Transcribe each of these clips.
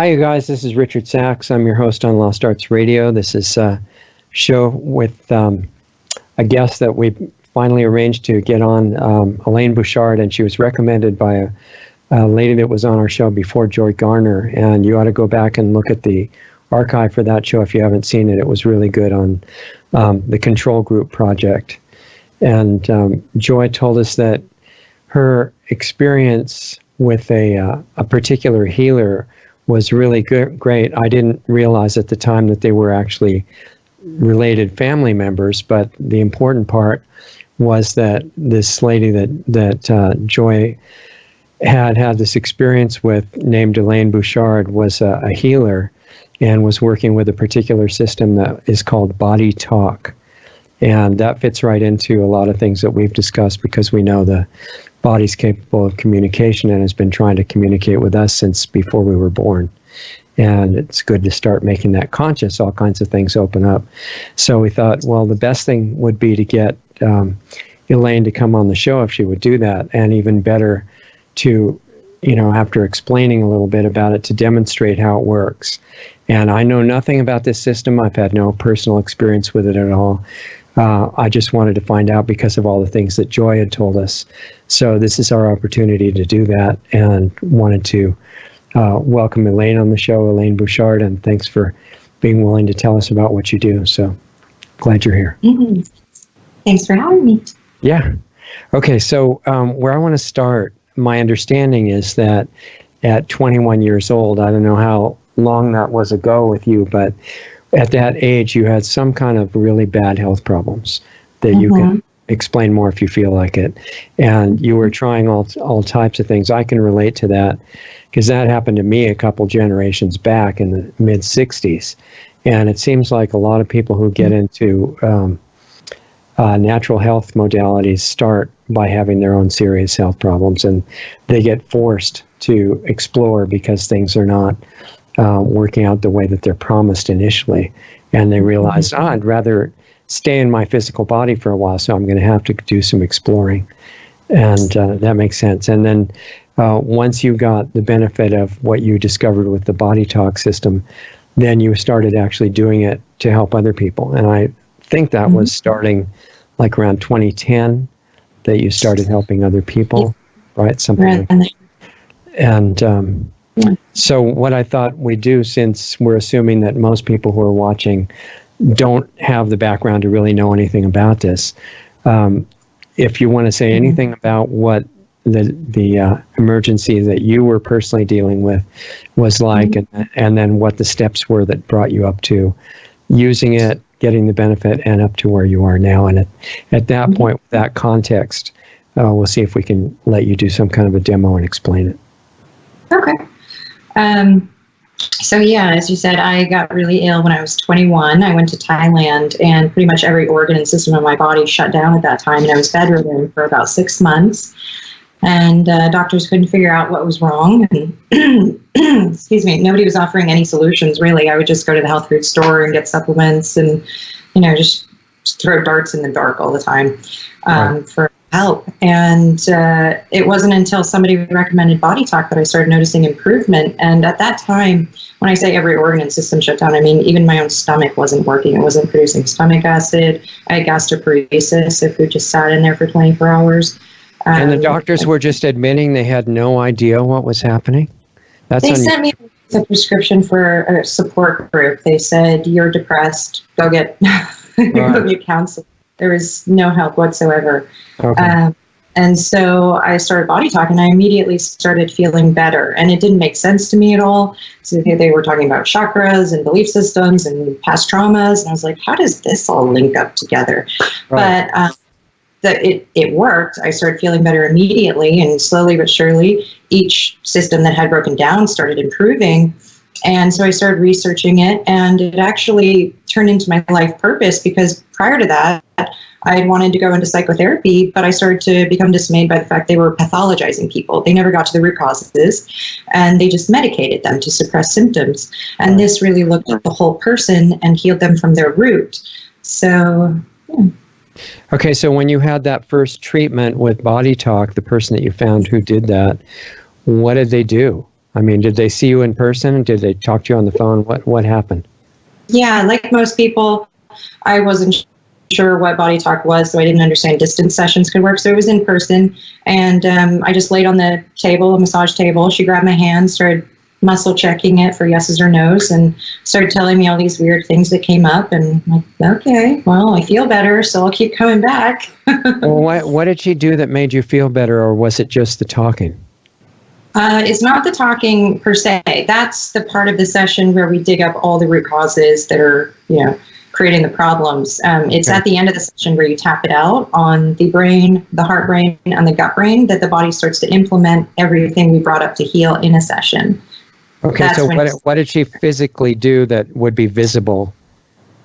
Hi, you guys. This is Richard Sachs. I'm your host on Lost Arts Radio. This is a show with a guest that we finally arranged to get on, Elaine Bouchard, and she was recommended by a lady that was on our show before, Joy Garner. And you ought to go back and look at the archive for that show if you haven't seen it. It was really good on the Control Group Project. And Joy told us that her experience with a particular healer was really great. I didn't realize at the time that they were actually related family members, but the important part was that this lady that Joy had this experience with, named Elaine Bouchard, was a healer and was working with a particular system that is called Body Talk. And that fits right into a lot of things that we've discussed, because we know the body's capable of communication and has been trying to communicate with us since before we were born. And it's good to start making that conscious. All kinds of things open up. So we thought, well, the best thing would be to get Elaine to come on the show if she would do that. And even better to, after explaining a little bit about it, to demonstrate how it works. And I know nothing about this system. I've had no personal experience with it at all. I just wanted to find out because of all the things that Joy had told us. So this is our opportunity to do that, and wanted to welcome Elaine on the show, Elaine Bouchard, and thanks for being willing to tell us about what you do. So glad you're here. Mm-hmm. Thanks for having me. Yeah. Okay, so where I want to start, my understanding is that at 21 years old, I don't know how long that was ago with you, but at that age, you had some kind of really bad health problems that you can explain more if you feel like it. And you were trying all types of things. I can relate to that because that happened to me a couple generations back in the mid-'60s. And it seems like a lot of people who get into natural health modalities start by having their own serious health problems, and they get forced to explore because things are not working out the way that they're promised initially, and they realize, I'd rather stay in my physical body for a while, so I'm going to have to do some exploring, and that makes sense. And then once you got the benefit of what you discovered with the Body Talk system, then you started actually doing it to help other people. And I think that was starting like around 2010 that you started helping other people, right? Something like that. And so what I thought we'd do, since we're assuming that most people who are watching don't have the background to really know anything about this, if you want to say anything about what the emergency that you were personally dealing with was like, and then what the steps were that brought you up to using it, getting the benefit, and up to where you are now. And at that point, with that context, we'll see if we can let you do some kind of a demo and explain it. Okay. So yeah, as you said, I got really ill when I was 21. I went to Thailand, and pretty much every organ and system in my body shut down at that time, and I was bedridden for about 6 months. And doctors couldn't figure out what was wrong. And excuse me, nobody was offering any solutions, really. I would just go to the health food store and get supplements and, just throw darts in the dark all the time for help. And it wasn't until somebody recommended Body Talk that I started noticing improvement. And at that time, when I say every organ and system shut down, I mean, even my own stomach wasn't working. It wasn't producing stomach acid. I had gastroparesis, so food just sat in there for 24 hours. And the doctors were just admitting they had no idea what was happening? They sent me a prescription for a support group. They said, you're depressed, go get counseling. There was no help whatsoever. Okay. And so I started Body Talk, and I immediately started feeling better. And it didn't make sense to me at all. So they were talking about chakras and belief systems and past traumas. And I was like, how does this all link up together? Right. But it worked. I started feeling better immediately, and slowly but surely, each system that had broken down started improving. And so I started researching it, and it actually turned into my life purpose, because prior to that, I had wanted to go into psychotherapy, but I started to become dismayed by the fact they were pathologizing people. They never got to the root causes, and they just medicated them to suppress symptoms. And this really looked at the whole person and healed them from their root. So, yeah. Okay, so when you had that first treatment with Body Talk, the person that you found who did that, what did they do? I mean, did they see you in person? Did they talk to you on the phone? What happened? Yeah, like most people, I wasn't sure what body talk was, so I didn't understand distance sessions could work. So it was in person, and I just laid on the table, a massage table. She grabbed my hand, started muscle checking it for yeses or nos, and started telling me all these weird things that came up. And I'm like, okay, well, I feel better, so I'll keep coming back. Well, what did she do that made you feel better, or was it just the talking? It's not the talking per se. That's the part of the session where we dig up all the root causes that are, creating the problems. It's at the end of the session where you tap it out on the brain, the heart brain, and the gut brain that the body starts to implement everything we brought up to heal in a session. Okay, so what did she physically do that would be visible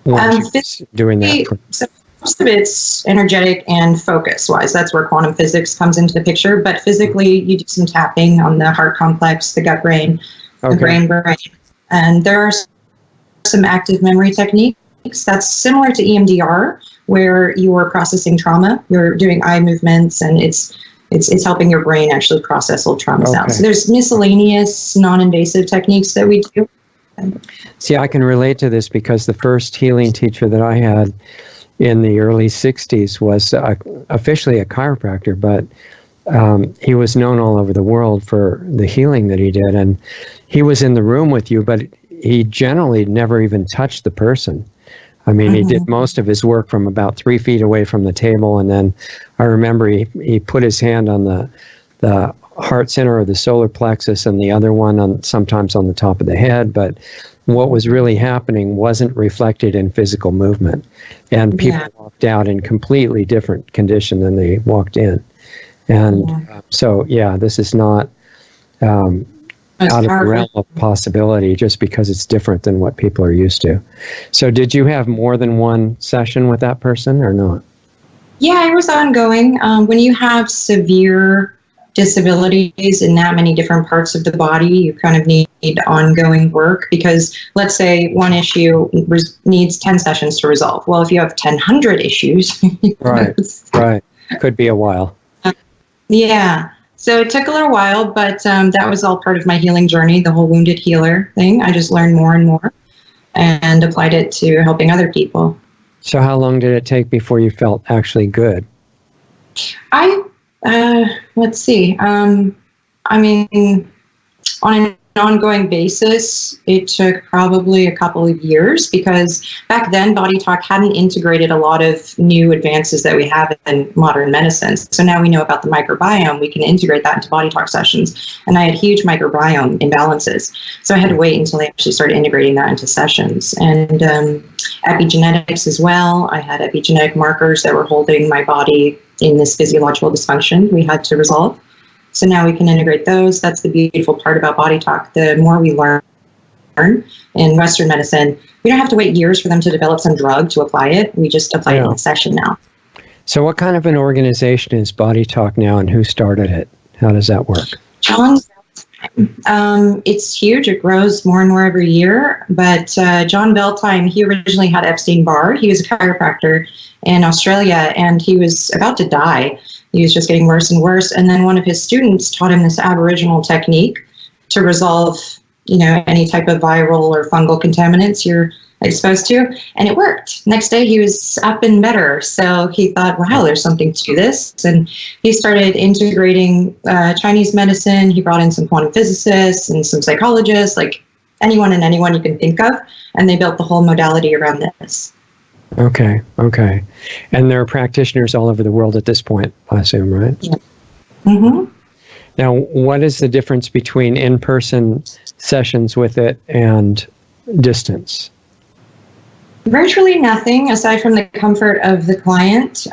when she was doing that? So most of it's energetic and focus-wise. That's where quantum physics comes into the picture. But physically, you do some tapping on the heart complex, the gut brain, the brain. And there are some active memory techniques that's similar to EMDR, where you are processing trauma. You're doing eye movements, and it's helping your brain actually process old traumas out. So there's miscellaneous, non-invasive techniques that we do. See, I can relate to this because the first healing teacher that I had in the early 60s was officially a chiropractor, but he was known all over the world for the healing that he did. And he was in the room with you, but he generally never even touched the person. I mean, he did most of his work from about 3 feet away from the table. And then I remember he put his hand on the heart center or the solar plexus, and the other one sometimes on the top of the head. But what was really happening wasn't reflected in physical movement. And people walked out in completely different condition than they walked in. And so, this is not out of the realm of possibility just because it's different than what people are used to. So did you have more than one session with that person or not? Yeah, it was ongoing. When you have severe disabilities in that many different parts of the body, you kind of need ongoing work, because let's say one issue needs 10 sessions to resolve. Well, if you have 100 issues, right, could be a while. Yeah, so it took a little while, but that was all part of my healing journey, the whole wounded healer thing. I just learned more and more and applied it to helping other people. So how long did it take before you felt actually good? Let's see. I mean, on an ongoing basis, it took probably a couple of years, because back then Body Talk hadn't integrated a lot of new advances that we have in modern medicine. So now we know about the microbiome, we can integrate that into Body Talk sessions. And I had huge microbiome imbalances. So I had to wait until they actually started integrating that into sessions. And epigenetics as well. I had epigenetic markers that were holding my body in this physiological dysfunction we had to resolve. So now we can integrate those. That's the beautiful part about Body Talk. The more we learn in Western medicine, we don't have to wait years for them to develop some drug to apply it. We just apply it in a session now. So what kind of an organization is Body Talk now, and who started it? How does that work? John Beltime. It's huge. It grows more and more every year. But John Beltime, he originally had Epstein-Barr. He was a chiropractor in Australia, and he was about to die. He was just getting worse and worse. And then one of his students taught him this Aboriginal technique to resolve, any type of viral or fungal contaminants you're exposed to. And it worked. Next day he was up and better. So he thought, wow, there's something to this. And he started integrating Chinese medicine. He brought in some quantum physicists and some psychologists, like anyone you can think of. And they built the whole modality around this. Okay. And there are practitioners all over the world at this point, I assume, right? Yeah. Mm-hmm. Now, what is the difference between in-person sessions with it and distance? Virtually nothing, aside from the comfort of the client.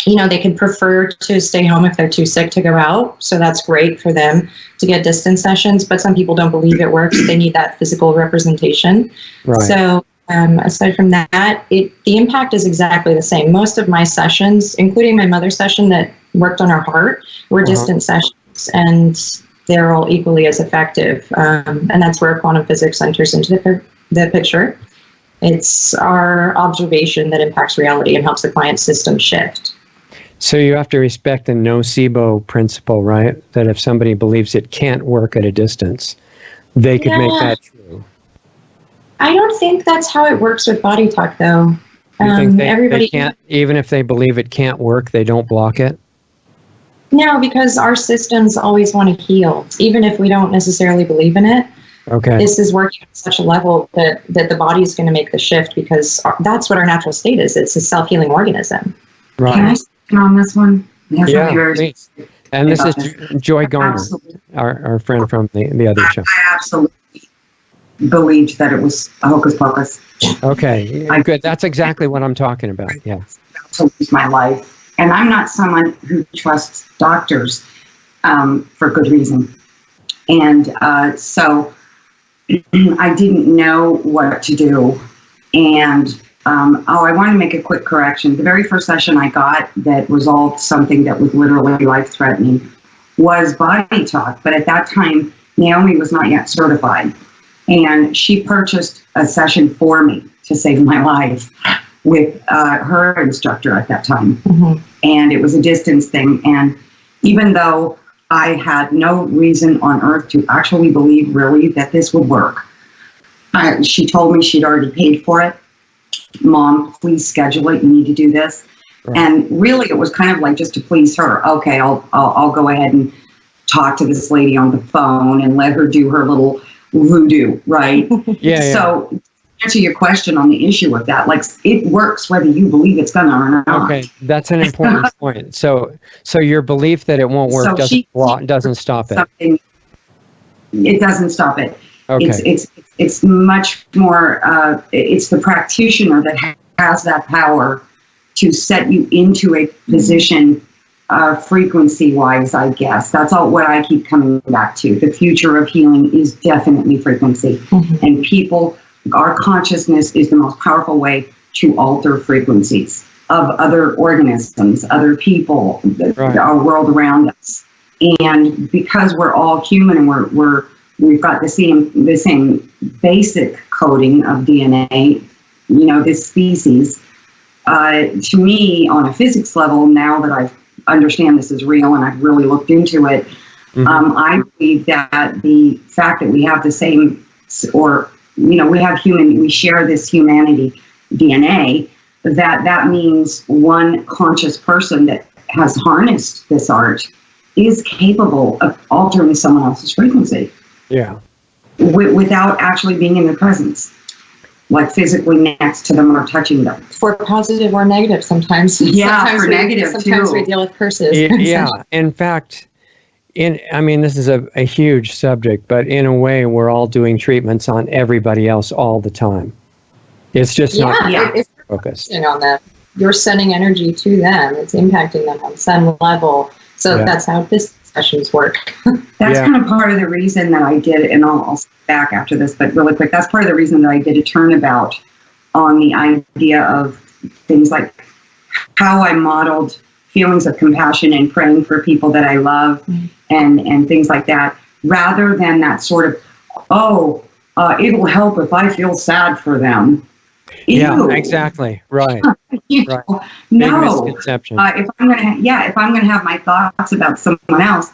They could prefer to stay home if they're too sick to go out. So that's great for them to get distance sessions. But some people don't believe it works. They need that physical representation. Right. So aside from that, the impact is exactly the same. Most of my sessions, including my mother's session that worked on her heart, were distant sessions, and they're all equally as effective. And that's where quantum physics enters into the picture. It's our observation that impacts reality and helps the client's system shift. So you have to respect the nocebo principle, right? That if somebody believes it can't work at a distance, they could make that true. I don't think that's how it works with body talk, though. You think they can't, even if they believe it can't work, they don't block it? No, because our systems always want to heal, even if we don't necessarily believe in it. Okay. This is working at such a level that the body is going to make the shift, because that's what our natural state is. It's a self-healing organism. Right. Can I speak on this one? Yeah, please. And this is Joy Garner, our friend from the other show. I absolutely believed that it was a hocus pocus. Okay, good. That's exactly what I'm talking about. Yeah. To lose my life. And I'm not someone who trusts doctors for good reason. And so I didn't know what to do. And I want to make a quick correction. The very first session I got that resolved something that was literally life-threatening was body talk. But at that time, Naomi was not yet certified. And she purchased a session for me to save my life with her instructor at that time. Mm-hmm. And it was a distance thing. And even though I had no reason on earth to actually believe really that this would work, she told me she'd already paid for it. Mom, please schedule it. You need to do this. Right. And really, it was kind of like just to please her. Okay, I'll go ahead and talk to this lady on the phone and let her do her little voodoo, right? Yeah. So, to answer your question on the issue of that, like, it works whether you believe it's gonna or not. Okay, that's an important point. So your belief that it won't work doesn't stop it. It doesn't stop it. Okay. It's much more. It's the practitioner that has that power to set you into a position, frequency-wise. I guess that's all. What I keep coming back to. The future of healing is definitely frequency, mm-hmm. and people. Our consciousness is the most powerful way to alter frequencies of other organisms, other people, right. Our world around us. And because we're all human and we've got the same basic coding of DNA, this species, to me, on a physics level, now that I understand this is real and I've really looked into it, mm-hmm. I believe that the fact that we have the same, we share this humanity DNA, that means one conscious person that has harnessed this art is capable of altering someone else's frequency. Yeah. Without actually being in their presence, like physically next to them or touching them. For positive or negative sometimes. Yeah, sometimes for negative too. Sometimes we deal with curses. Yeah, in fact, this is a huge subject, but in a way, we're all doing treatments on everybody else all the time. It's just not focused. On them. You're sending energy to them. It's impacting them on some level. So that's how this sessions work. That's kind of part of the reason that I did, and I'll step back after this, but really quick, that's part of the reason that I did a turnabout on the idea of things like how I modeled feelings of compassion and praying for people that I love, mm-hmm. and things like that, rather than that sort of, it'll help if I feel sad for them. Yeah, exactly. Right. Right. No. Big misconception. If I'm gonna have my thoughts about someone else,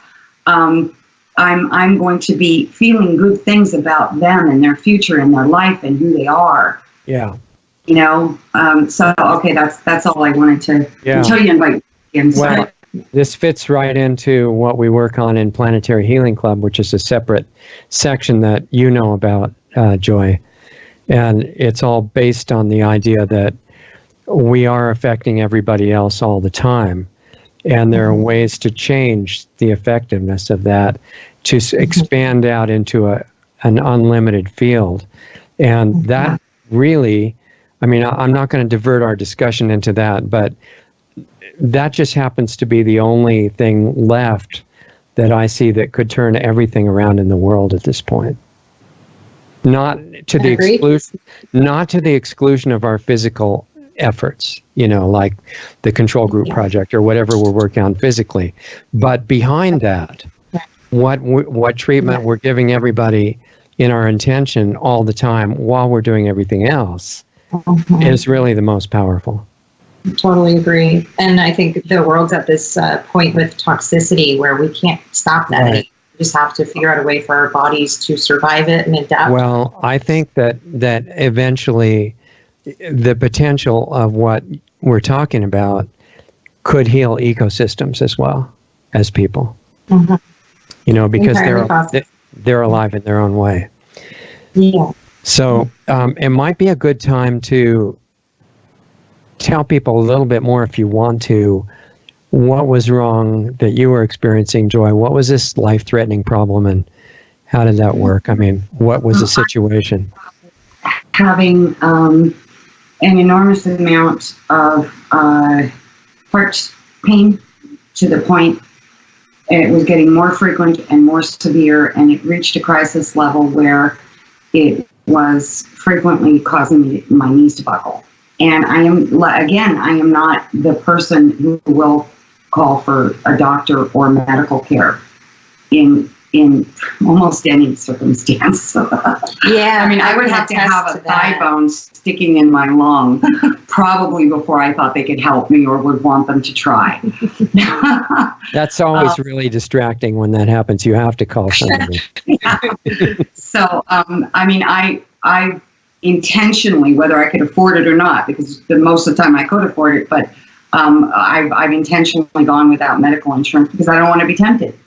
I'm going to be feeling good things about them and their future and their life and who they are. Yeah. So okay, that's all I wanted to tell you. Invite you. Well, this fits right into what we work on in Planetary Healing Club, which is a separate section that you know about, Joy. And it's all based on the idea that we are affecting everybody else all the time. And there are ways to change the effectiveness of that to expand out into an unlimited field. And that really, I'm not going to divert our discussion into that, but that just happens to be the only thing left that I see that could turn everything around in the world at this point. Not to the exclusion of our physical efforts, like the Control Group Project or whatever we're working on physically. But behind that, what treatment we're giving everybody in our intention all the time while we're doing everything else is really the most powerful. Totally agree. And I think the world's at this point with toxicity where we can't stop that. Right. We just have to figure out a way for our bodies to survive it and adapt. Well, I think that eventually the potential of what we're talking about could heal ecosystems as well as people. Mm-hmm. You know, because Entirely they're alive in their own way. Yeah. So it might be a good time to tell people a little bit more, if you want to, what was wrong that you were experiencing, Joy. What was this life-threatening problem, and how did that work? I mean, what was the situation? Having an enormous amount of heart pain, to the point it was getting more frequent and more severe, and it reached a crisis level where it was frequently causing my knees to buckle. And I am not the person who will call for a doctor or medical care in almost any circumstance. Yeah. I mean, I would have to have a thigh that. bone sticking in my lung probably before I thought they could help me or would want them to try. That's always really distracting when that happens. You have to call somebody. So, I mean, I intentionally, whether I could afford it or not, because most of the time I could afford it, but I've intentionally gone without medical insurance because I don't want to be tempted,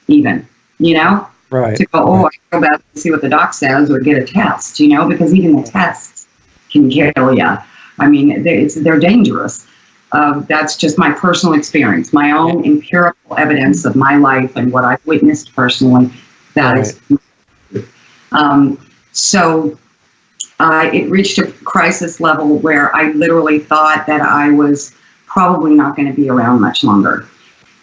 even, you know, Right. to go, I go back and see what the doc says or get a test, you know, because even the tests can kill you. I mean, they're dangerous. That's just my personal experience, my own empirical evidence of my life and what I've witnessed personally. That is. So it reached a crisis level where I literally thought that I was probably not going to be around much longer.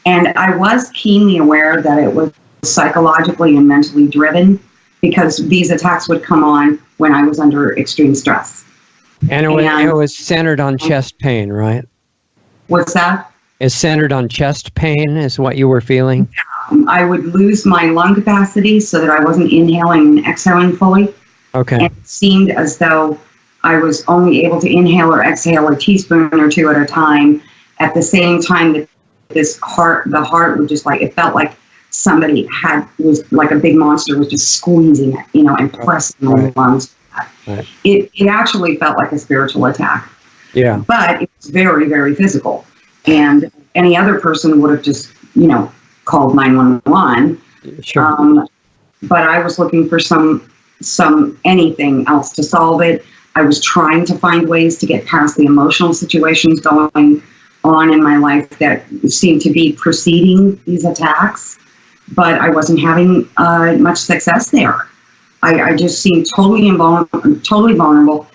And I was keenly aware that it was psychologically and mentally driven, because these attacks would come on when I was under extreme stress. And it was centered on chest pain, right? What's that? It's centered on chest pain is what you were feeling? I would lose my lung capacity so that I wasn't inhaling and exhaling fully. Okay. And it seemed as though I was only able to inhale or exhale a teaspoon or two at a time. At the same time that the heart would just it felt like somebody was like a big monster was just squeezing it, you know, and pressing on the lungs. Right. It actually felt like a spiritual attack. Yeah. But it was very, very physical. And any other person would have just, you know, called 911. Sure. But I was looking for some anything else to solve it. I was trying to find ways to get past the emotional situations going on in my life that seemed to be preceding these attacks, but I wasn't having much success there. I just seemed totally vulnerable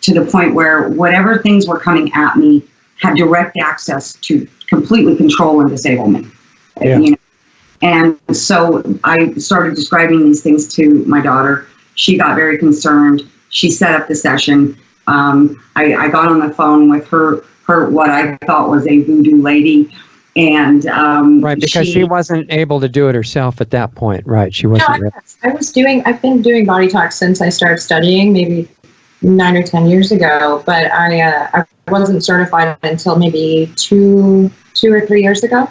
to the point where whatever things were coming at me had direct access to completely control and disable me. Yeah. You know? And so I started describing these things to my daughter. She got very concerned. She set up the session. I got on the phone with her what I thought was a voodoo lady. And right, because she wasn't able to do it herself at that point, right? She wasn't. No, I've been doing body talk since I started studying, maybe 9 or 10 years ago, but I wasn't certified until maybe two or 3 years ago.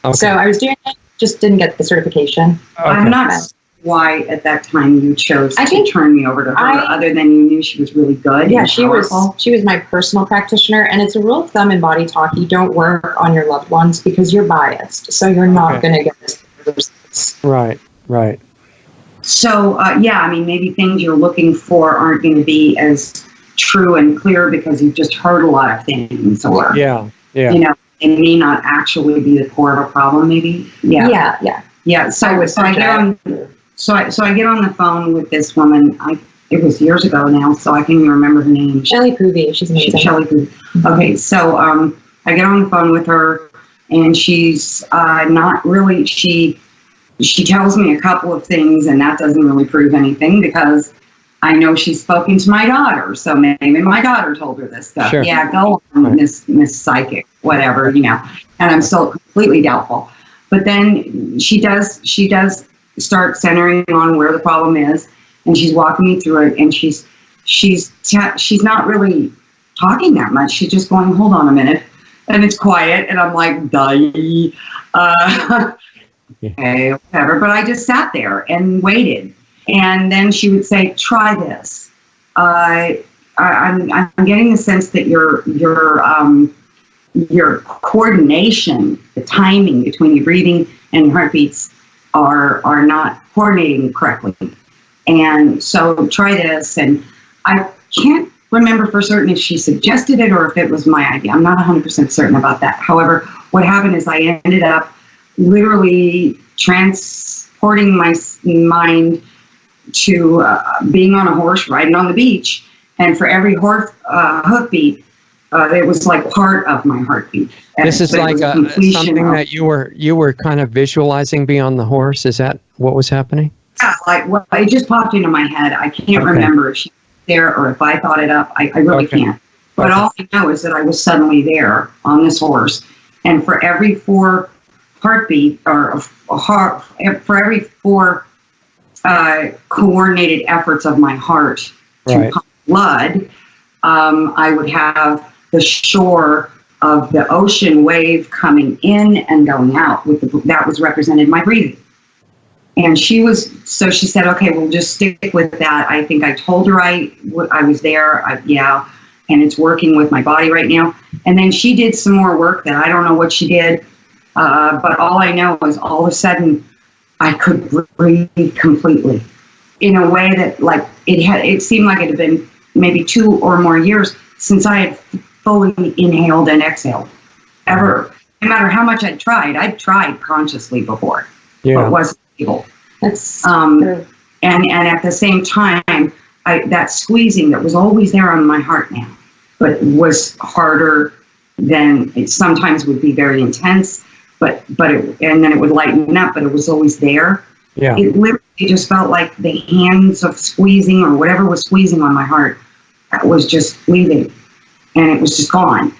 Okay. So I was doing it, just didn't get the certification. Okay. I'm not sure why at that time you chose to turn me over to her, other than you knew she was really good. Yeah, she was my personal practitioner, and it's a rule of thumb in body talk: you don't work on your loved ones because you're biased, so you're not going to get this. Right. So I mean, maybe things you're looking for aren't going to be as true and clear because you've just heard a lot of things, or you know, it may not actually be the core of a problem. Maybe. Yeah. So I get on the phone with this woman. It was years ago now, so I can't even remember her name. Shelley Poovey. She's amazing. Shelley Poovey. Okay, so I get on the phone with her, and she's not really. She tells me a couple of things, and that doesn't really prove anything because I know she's spoken to my daughter. So maybe my daughter told her this stuff. Sure. Yeah, go on, Miss Psychic, whatever, you know. And I'm still completely doubtful. But then she does start centering on where the problem is, and she's walking me through it, and she's not really talking that much. She's just going, hold on a minute. And it's quiet. And I'm like, die. Okay, whatever. But I just sat there and waited. And then she would say, try this. I'm getting the sense that your coordination, the timing between your breathing and your heartbeats are not coordinating correctly. And so try this. And I can't remember for certain if she suggested it or if it was my idea. I'm not 100% certain about that. However, what happened is I ended up literally transporting my mind to being on a horse riding on the beach. And for every hoofbeat, it was like part of my heartbeat. And this is so like something that you were kind of visualizing being the horse. Is that what was happening? Yeah, like, well, it just popped into my head. I can't remember if she was there or if I thought it up. I really can't. But all I know is that I was suddenly there on this horse, and for every 4 heartbeat or for every 4 coordinated efforts of my heart to pump blood, I would have the shore of the ocean wave coming in and going out. That was represented my breathing. And she said, okay, we'll just stick with that. I think I told her I was there. Yeah. And it's working with my body right now. And then she did some more work that I don't know what she did. But all I know is all of a sudden I could breathe completely in a way that it seemed like it had been maybe 2 or more years since I had fully inhaled and exhaled ever. No matter how much I'd tried consciously before, but wasn't able. That's and at the same time, that squeezing that was always there on my heart now, but was harder than it sometimes would be very intense, and then it would lighten up, but it was always there. Yeah. It literally just felt like the hands of squeezing or whatever was squeezing on my heart was just leaving, and it was just gone.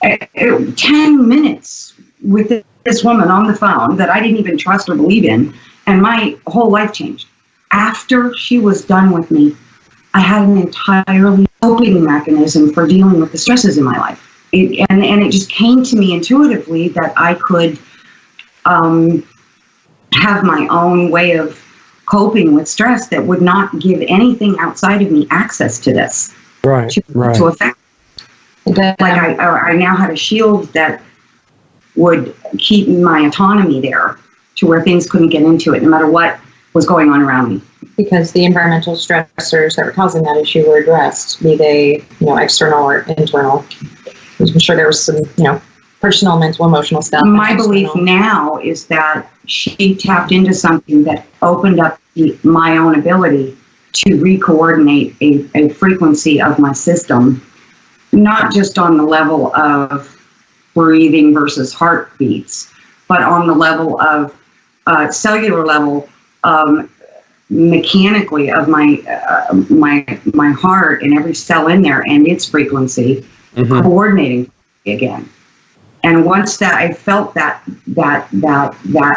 10 minutes with this woman on the phone that I didn't even trust or believe in, and my whole life changed. After she was done with me, I had an entirely coping mechanism for dealing with the stresses in my life. And it just came to me intuitively that I could have my own way of coping with stress that would not give anything outside of me access to this. To affect. Like I now had a shield that would keep my autonomy there to where things couldn't get into it no matter what was going on around me. Because the environmental stressors that were causing that issue were addressed, be they, external or internal. I'm sure there was some, personal, mental, emotional stuff. My belief now is that she tapped into something that opened up my own ability to re-coordinate a frequency of my system, not just on the level of breathing versus heartbeats, but on the level of cellular level, mechanically of my heart and every cell in there and its frequency coordinating again. And once that I felt that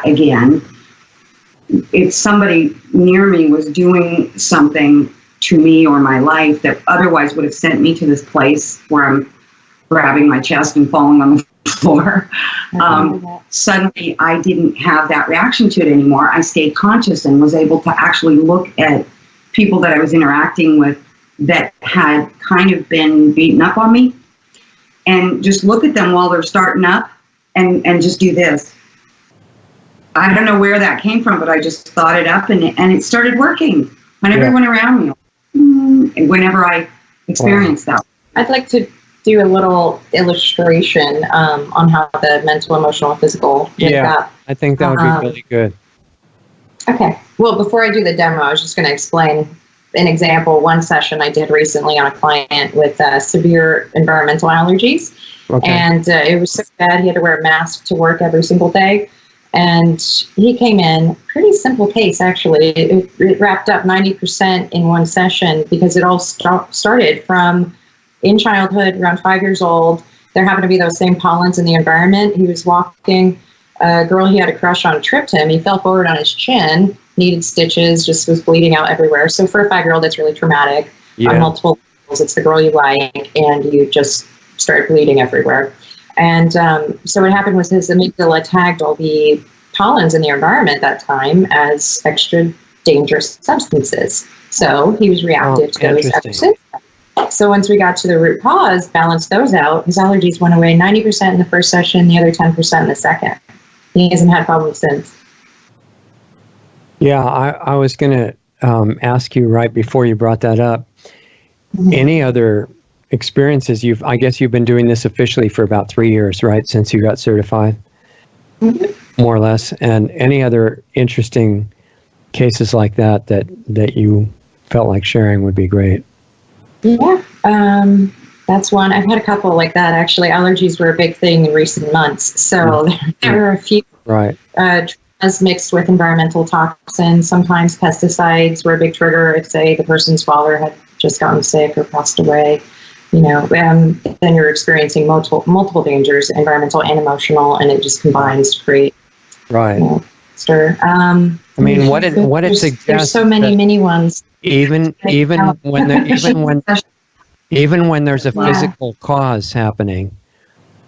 again, if somebody near me was doing something to me or my life that otherwise would have sent me to this place where I'm grabbing my chest and falling on the floor, suddenly I didn't have that reaction to it anymore. I stayed conscious and was able to actually look at people that I was interacting with that had kind of been beaten up on me and just look at them while they're starting up and just do this. I don't know where that came from, but I just thought it up and it started working on everyone around me whenever I experienced that. I'd like to do a little illustration on how the mental, emotional, and physical. I think that would be really good. Okay. Well, before I do the demo, I was just going to explain an example. One session I did recently on a client with severe environmental allergies. Okay. And it was so bad he had to wear a mask to work every single day. And he came in, pretty simple case actually. It wrapped up 90% in one session because it all started from in childhood, around 5 years old. There happened to be those same pollens in the environment. He was walking, a girl he had a crush on tripped him. He fell forward on his chin, needed stitches, just was bleeding out everywhere. So for a 5-year-old, that's really traumatic on multiple it's the girl you like, and you just start bleeding everywhere. And so what happened was his amygdala tagged all the pollens in the environment at that time as extra dangerous substances. So he was reactive to those ever since. So once we got to the root cause, balanced those out, his allergies went away 90% in the first session, the other 10% in the second. He hasn't had problems since. Yeah, I was going to ask you right before you brought that up, any other experiences? I guess you've been doing this officially for about 3 years, right, since you got certified, more or less. And any other interesting cases like that you felt like sharing would be great. Yeah, that's one. I've had a couple like that, actually. Allergies were a big thing in recent months. So there were a few traumas mixed with environmental toxins. Sometimes pesticides were a big trigger if, say, the person's father had just gotten sick or passed away. Then you're experiencing multiple dangers, environmental and emotional, and it just combines to create stir. What it suggests. There's so many mini ones. Even when there's a physical cause happening,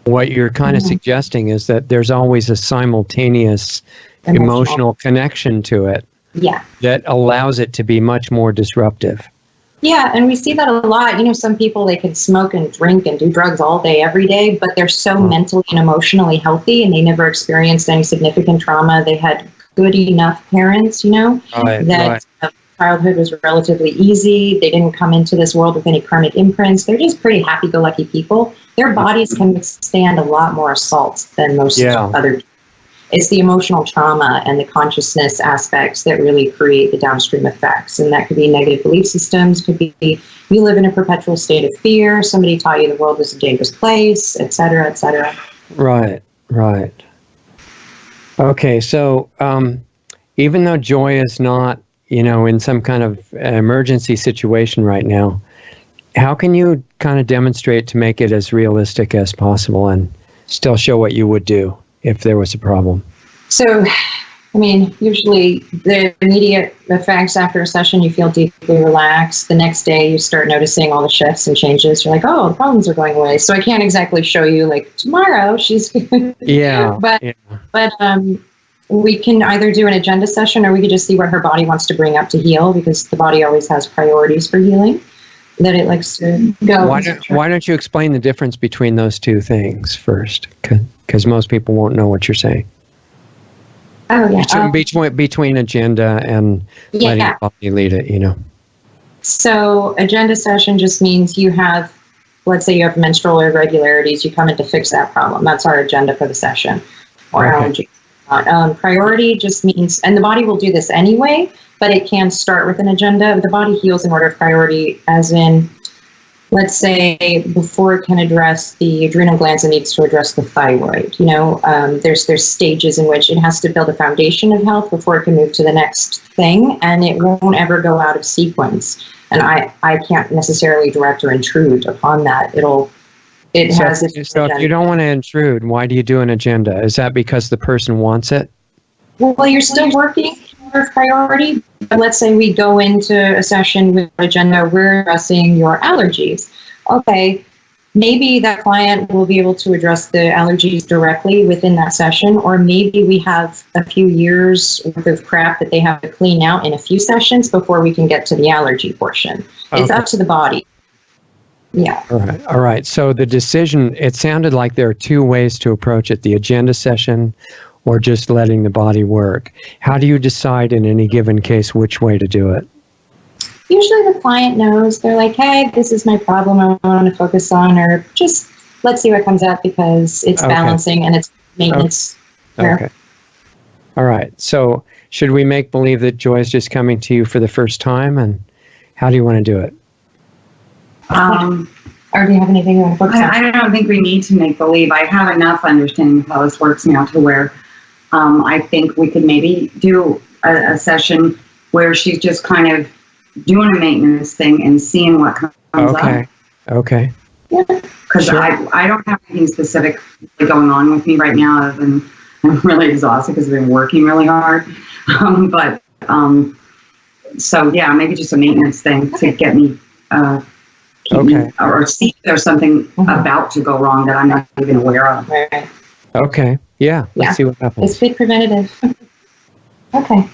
what you're kind of suggesting is that there's always a simultaneous emotional connection to it. Yeah. That allows it to be much more disruptive. Yeah, and we see that a lot. Some people, they can smoke and drink and do drugs all day, every day, but they're so mentally and emotionally healthy, and they never experienced any significant trauma. They had good enough parents, childhood was relatively easy. They didn't come into this world with any karmic imprints. They're just pretty happy-go-lucky people. Their bodies can withstand a lot more assaults than most other people. It's the emotional trauma and the consciousness aspects that really create the downstream effects. And that could be negative belief systems, could be you live in a perpetual state of fear, somebody taught you the world was a dangerous place, et cetera, et cetera. Right. Okay, so even though Joy is not, in some kind of emergency situation right now, how can you kind of demonstrate to make it as realistic as possible and still show what you would do if there was a problem? So, usually the immediate effects after a session, you feel deeply relaxed. The next day, you start noticing all the shifts and changes. You're like, oh, the problems are going away. So I can't exactly show you, like, tomorrow she's good. Yeah. But we can either do an agenda session, or we could just see what her body wants to bring up to heal, because the body always has priorities for healing that it likes to go. Why don't you explain the difference between those two things first? Because most people won't know what you're saying. Oh, yeah. Between agenda and letting the body lead it, So agenda session just means you have, let's say you have menstrual irregularities, you come in to fix that problem. That's our agenda for the session, or allergy. Priority just means, and the body will do this anyway, but it can start with an agenda. The body heals in order of priority, as in, let's say, before it can address the adrenal glands, it needs to address the thyroid. There's stages in which it has to build a foundation of health before it can move to the next thing, and it won't ever go out of sequence. And I can't necessarily direct or intrude upon that. So if you don't want to intrude, why do you do an agenda? Is that because the person wants it? Well, you're still working for priority. But let's say we go into a session with an agenda, we're addressing your allergies. Okay, maybe that client will be able to address the allergies directly within that session, or maybe we have a few years worth of crap that they have to clean out in a few sessions before we can get to the allergy portion. It's up to the body. Yeah. All right. So the decision, it sounded like there are two ways to approach it, the agenda session or just letting the body work. How do you decide in any given case which way to do it? Usually the client knows. They're like, hey, this is my problem I want to focus on, or just let's see what comes up, because it's balancing and it's maintenance. Okay. All right. So should we make believe that Joy is just coming to you for the first time, and how do you want to do it? Or do you have anything you want to focus on? I don't think we need to make believe. I have enough understanding of how this works now to where I think we could maybe do a session where she's just kind of doing a maintenance thing and seeing what comes up. Okay. Because I don't have anything specific going on with me right now, other than I'm really exhausted because I've been working really hard. So yeah, maybe just a maintenance thing to get me Okay. Or see if there's something about to go wrong that I'm not even aware of. Right. Okay. Yeah. Let's see what happens. It's big preventative. Okay.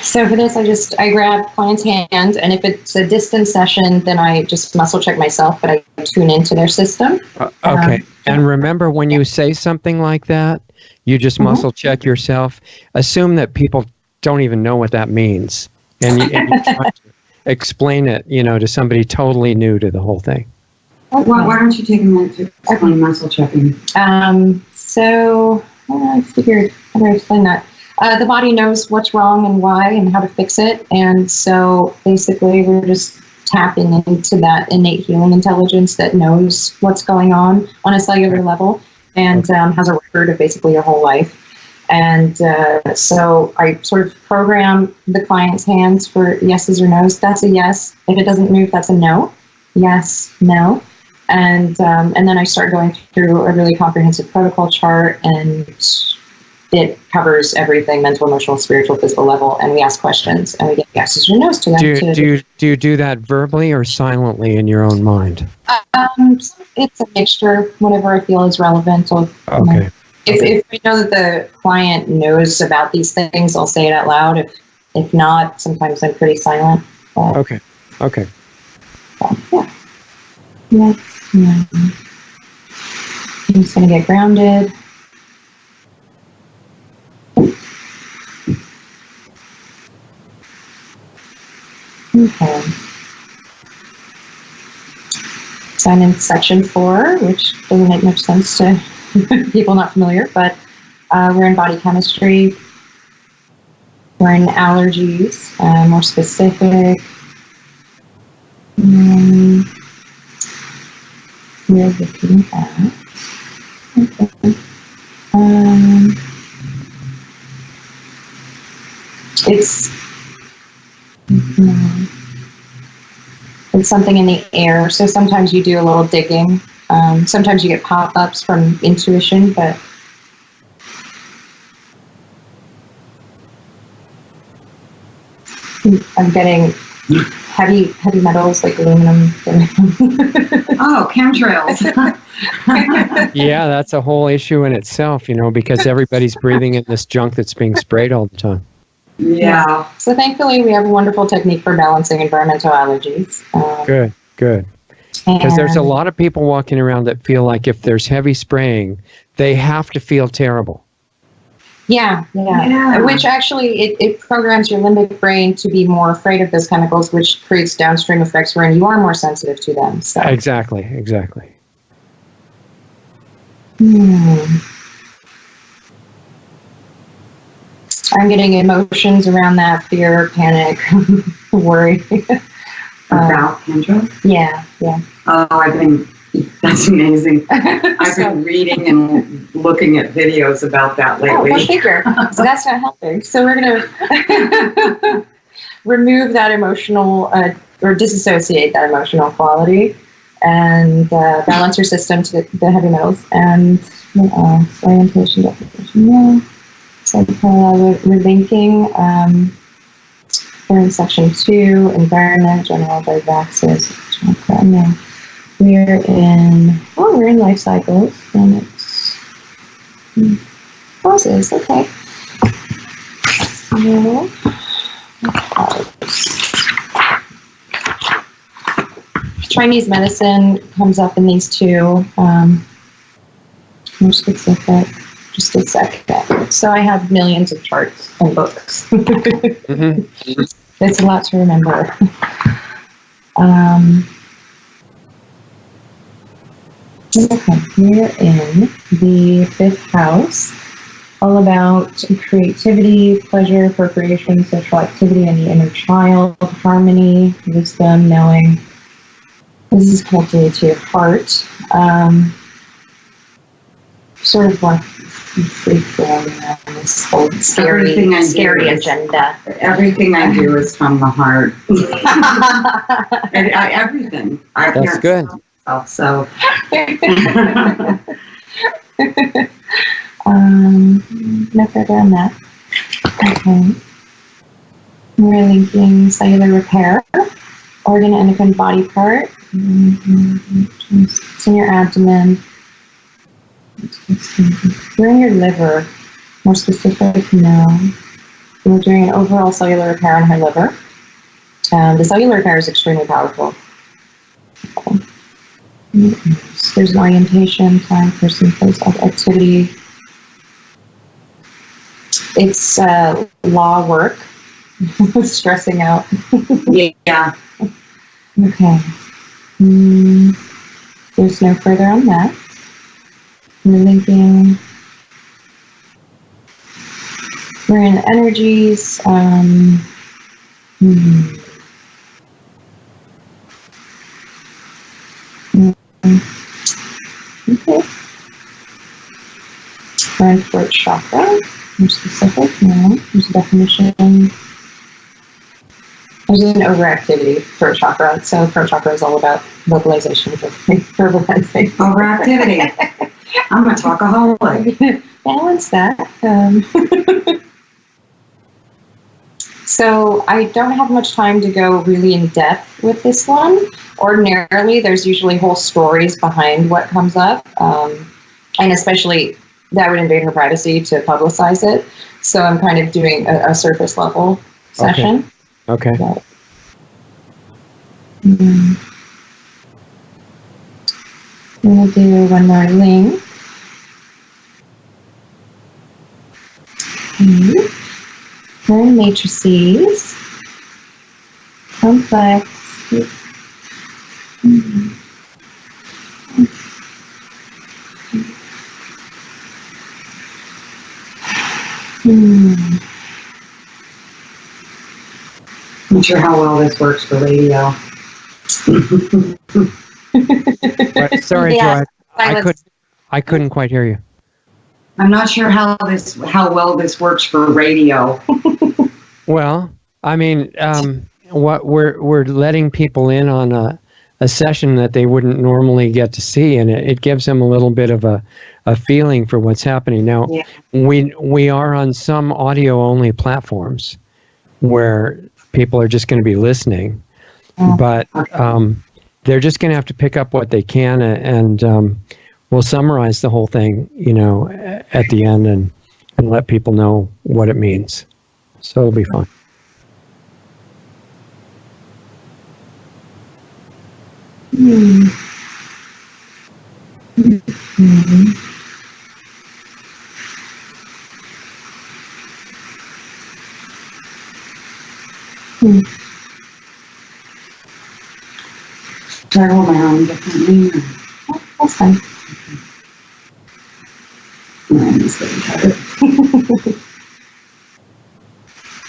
So for this, I grab client's hand, and if it's a distance session, then I just muscle check myself, but I tune into their system. Okay. And remember, when you say something like that, you just muscle check yourself. Assume that people don't even know what that means, and you try to explain it, to somebody totally new to the whole thing. Okay. Why don't you take a minute to explain muscle checking? So I figured, how do I explain that? The body knows what's wrong and why and how to fix it. And so basically we're just tapping into that innate healing intelligence that knows what's going on a cellular level and has a record of basically your whole life. And so I sort of program the client's hands for yeses or nos. That's a yes. If it doesn't move, that's a no. Yes, no. And then I start going through a really comprehensive protocol chart, and it covers everything: mental, emotional, spiritual, physical level. And we ask questions, and we get yeses or nos to them. Do you do that verbally or silently in your own mind? It's a mixture. Whatever I feel is relevant. Okay. If I know that the client knows about these things, I'll say it out loud. If not, sometimes I'm pretty silent. But, Okay. yeah. Yeah. I'm just going to get grounded. Okay. So I'm in section 4, which doesn't make much sense to people not familiar, but we're in body chemistry. We're in allergies, more specific. We're looking at. Okay. It's something in the air. So sometimes you do a little digging. Sometimes you get pop-ups from intuition, but I'm getting heavy metals like aluminum. Oh, chemtrails. Yeah, that's a whole issue in itself, because everybody's breathing in this junk that's being sprayed all the time. Yeah. So thankfully, we have a wonderful technique for balancing environmental allergies. Good. Because there's a lot of people walking around that feel like if there's heavy spraying, they have to feel terrible. Yeah. Which actually, it programs your limbic brain to be more afraid of those chemicals, which creates downstream effects wherein you are more sensitive to them. So. Exactly. I'm getting emotions around that: fear, panic, worry. About chemtrails? Yeah. Oh, that's amazing. I've been reading and looking at videos about that lately. Oh, go figure. So that's not helping. So we're going to remove that emotional, or disassociate that emotional quality, and balance your system to the heavy metals. And orientation, definition, yeah. So we're linking. We're in section 2, environment, general divaxis. We're in life cycles, and it's causes. Okay. So, Chinese medicine comes up in these two. More specific. Just a second. So I have millions of charts and books. It's a lot to remember. Okay, we're in the 5th house, all about creativity, pleasure, procreation, social activity, and the inner child, harmony, wisdom, knowing. This is connected to your heart. Sort of like free flowing around this whole scary agenda. Everything I do is from the heart. Everything. That's good. So. No further on that. Okay. We're linking cellular repair, organ, endocrine, body part. It's in your abdomen. We're in your liver. More specific, no. We're doing an overall cellular repair on her liver. The cellular repair is extremely powerful. There's an orientation, time, person, place, activity. It's law work. Stressing out. Yeah. Okay. There's no further on that. We're linking. We're in energies. Okay. We're in throat chakra. More specific. No. There's a definition. There's an overactivity throat chakra. So throat chakra is all about vocalization, verbalizing. Overactivity. I'm a talkaholic. Balance that. So I don't have much time to go really in depth with this one. Ordinarily, there's usually whole stories behind what comes up. And especially that would invade her privacy to publicize it. So I'm kind of doing a surface level session. Okay. But, I'm going to do one more link. We're in matrices. Complex. I'm not sure how well this works for radio. Right. Sorry, Yeah, Joy. I couldn't quite hear you. I'm not sure how well this works for radio. Well, I mean, what we're letting people in on a session that they wouldn't normally get to see, and it gives them a little bit of a feeling for what's happening. Now, Yeah. we are on some audio only platforms where people are just going to be listening, but they're just going to have to pick up what they can, and we'll summarize the whole thing, at the end, and let people know what it means. So it'll be fun. Travel around differently. That's fine.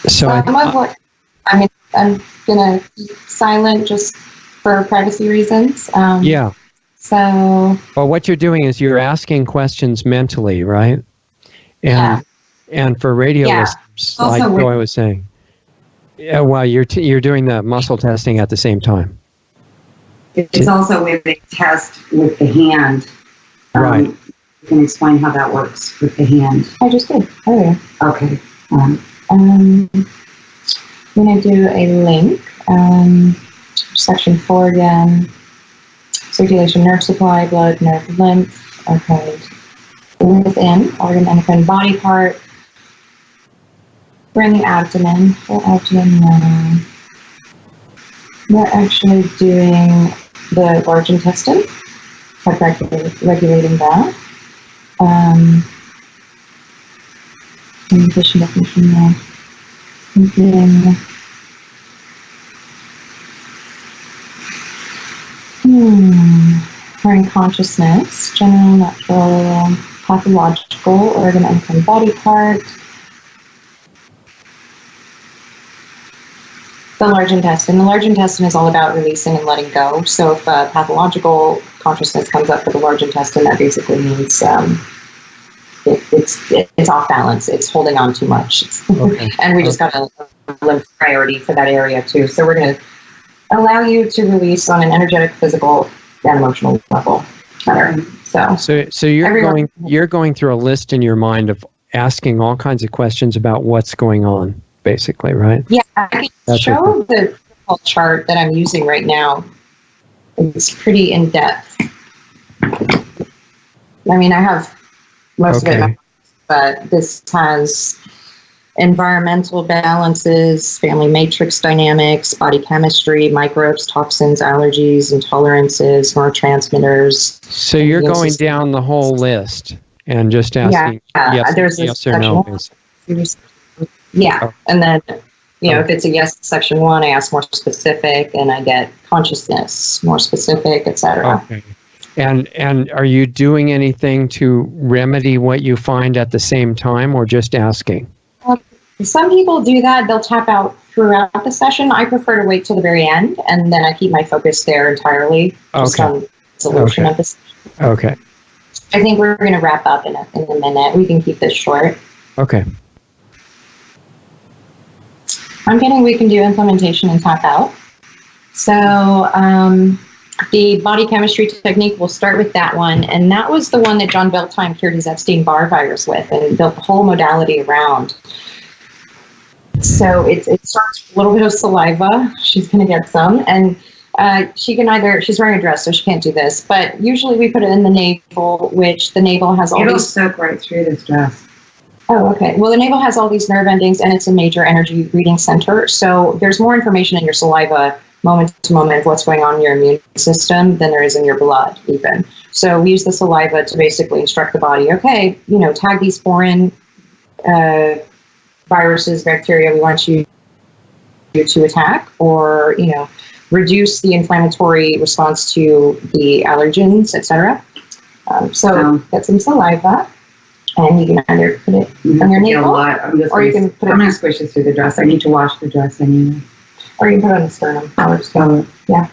So I'm gonna keep silent just for privacy reasons. yeah. So. Well, what you're doing is you're asking questions mentally, right? And for radio listeners, Also like Joy was saying, while you're doing the muscle testing at the same time. It's also with a test with the hand. Right. You can explain how that works with the hand. I just did. Oh, yeah. Okay. I'm going to do a link. Section 4 again. Circulation, nerve supply, blood, nerve, lymph. Okay. Within, organ, endocrine, body part. We're in the abdomen. Full abdomen. We're actually doing the large intestine. Regulating that. Definition, yeah. Thinking. We're in consciousness, general, natural, pathological, organ, endocrine, body part. The large intestine. The large intestine is all about releasing and letting go. So if pathological consciousness comes up for the large intestine, that basically means it's off balance. It's holding on too much. Okay. And we just got a lymph priority for that area too. So we're going to allow you to release on an energetic, physical, and emotional level. So you're going through a list in your mind of asking all kinds of questions about what's going on, basically, right? Yeah, I can show protocol chart that I'm using right now. It's pretty in depth. I mean, I have most of it memorized, but this has environmental balances, family matrix dynamics, body chemistry, microbes, toxins, allergies, intolerances, neurotransmitters. So you're going down the whole list and just asking yes or no. Yeah, and then, if it's a yes section 1, I ask more specific, and I get consciousness, more specific, etc. Okay. And are you doing anything to remedy what you find at the same time, or just asking? Some people do that. They'll tap out throughout the session. I prefer to wait till the very end, and then I keep my focus there entirely, just on the solution of this. Okay. I think we're going to wrap up in a minute. We can keep this short. Okay. I'm getting we can do implementation and tap out. So the body chemistry technique, we'll start with that one. And that was the one that John Beltime cured his Epstein-Barr virus with and built the whole modality around. So it starts with a little bit of saliva. She's going to get some. And she can she's wearing a dress, so she can't do this. But usually we put it in the navel, which the navel has all It'll these... soak right through this dress. Oh, okay. Well, the navel has all these nerve endings, and it's a major energy reading center. So there's more information in your saliva moment to moment of what's going on in your immune system than there is in your blood, even. So we use the saliva to basically instruct the body, okay, tag these foreign viruses, bacteria we want you to attack, or, reduce the inflammatory response to the allergens, etc. So get some saliva. And you can either put it on your navel, or you can put it... I'm going to squish it through the dress. I need to wash the dress anyway. Or you can put it on the sternum. Yeah.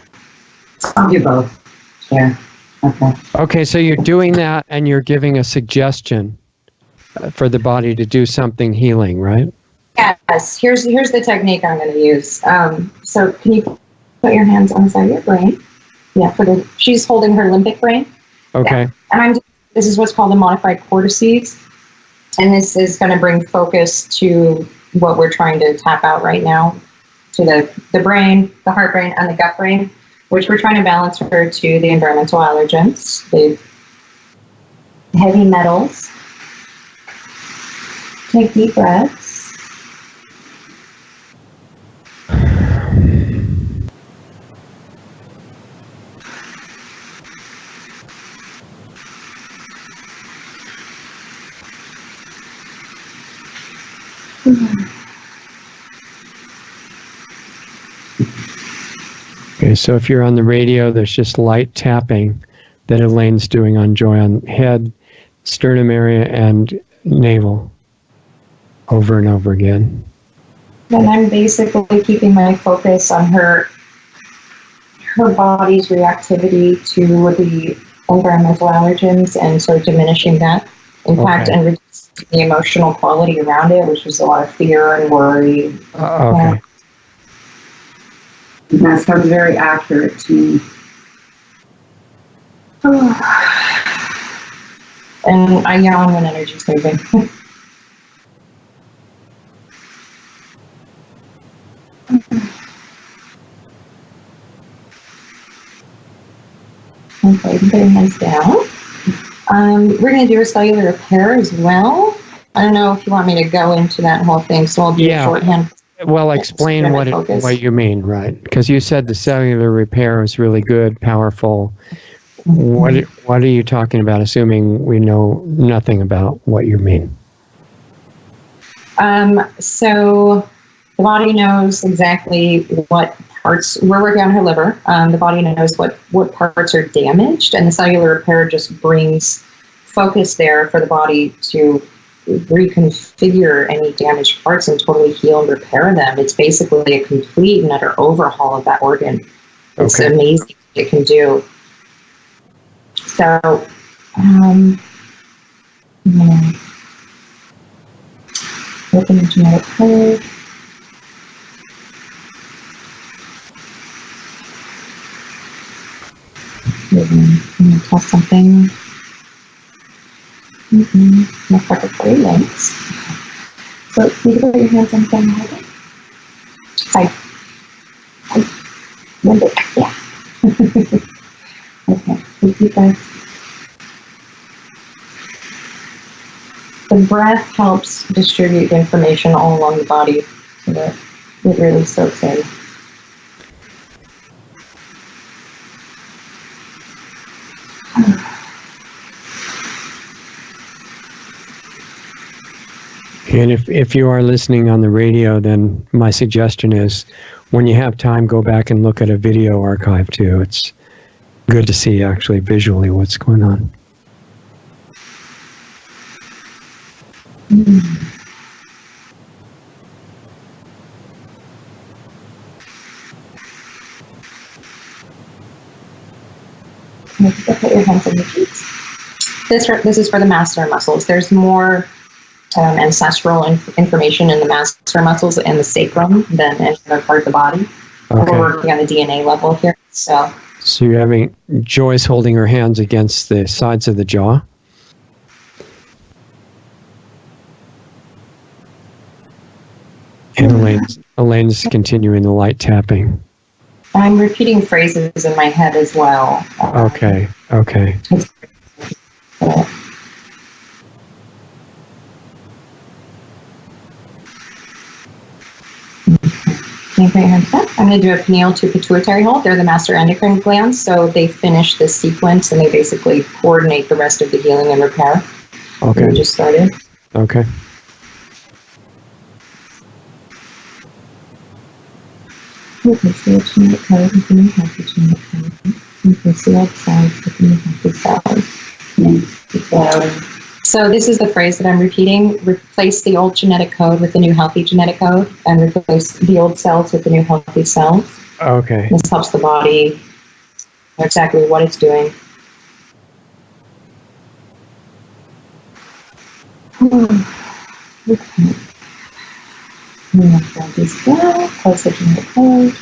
I'll do both. Yeah. Okay. Okay, so you're doing that, and you're giving a suggestion for the body to do something healing, right? Yes. Here's the technique I'm going to use. So can you put your hands on the side of your brain? Yeah. She's holding her limbic brain. Okay. Yeah. And this is what's called the modified cortices. And this is going to bring focus to what we're trying to tap out right now, to the brain, the heart brain, and the gut brain, which we're trying to balance her to the environmental allergens, the heavy metals. Take deep breaths. Okay, so if you're on the radio, there's just light tapping that Elaine's doing on Joy on head, sternum area, and navel over and over again. And I'm basically keeping my focus on her body's reactivity to the environmental allergens, and so diminishing that impact and reducing the emotional quality around it, which is a lot of fear and worry. Okay. That sounds very accurate to me. And I yawn when energy's moving. Okay, put your hands down. We're going to do a cellular repair as well. I don't know if you want me to go into that whole thing, so I'll do a shorthand. Well, explain what you mean, right? Because you said the cellular repair is really good, powerful. What are you talking about, assuming we know nothing about what you mean? So the body knows exactly what parts, we're working on her liver. The body knows what parts are damaged, and the cellular repair just brings focus there for the body to reconfigure any damaged parts and totally heal and repair them. It's basically a complete and utter overhaul of that organ. It's amazing what it can do. So, open the genetic code. I'm going to test something. Looks like it's very links. So you can put your hands on the hold it. Side. Yeah. Okay. Repeat that. The breath helps distribute information all along the body so that it really soaks in. And if you are listening on the radio, then my suggestion is when you have time, go back and look at a video archive too. It's good to see actually visually what's going on. Put your hands on your cheeks. This is for the masseter muscles. There's more ancestral information in the masseter muscles and the sacrum than any other part of the body. Okay. We're working on a DNA level here. So you're having Joyce holding her hands against the sides of the jaw. And Elaine's continuing the light tapping. I'm repeating phrases in my head as well. Okay. Can you put your hands up? I'm going to do a pineal to pituitary hold. They're the master endocrine glands, so they finish this sequence and they basically coordinate the rest of the healing and repair. Okay. We just started. Okay. You can see a genetic code with the new healthy genetic code. You can see all the cells with the new healthy cells. So this is the phrase that I'm repeating. Replace the old genetic code with the new healthy genetic code and replace the old cells with the new healthy cells. Okay. This helps the body know exactly what it's doing. Okay. Close the genetic code.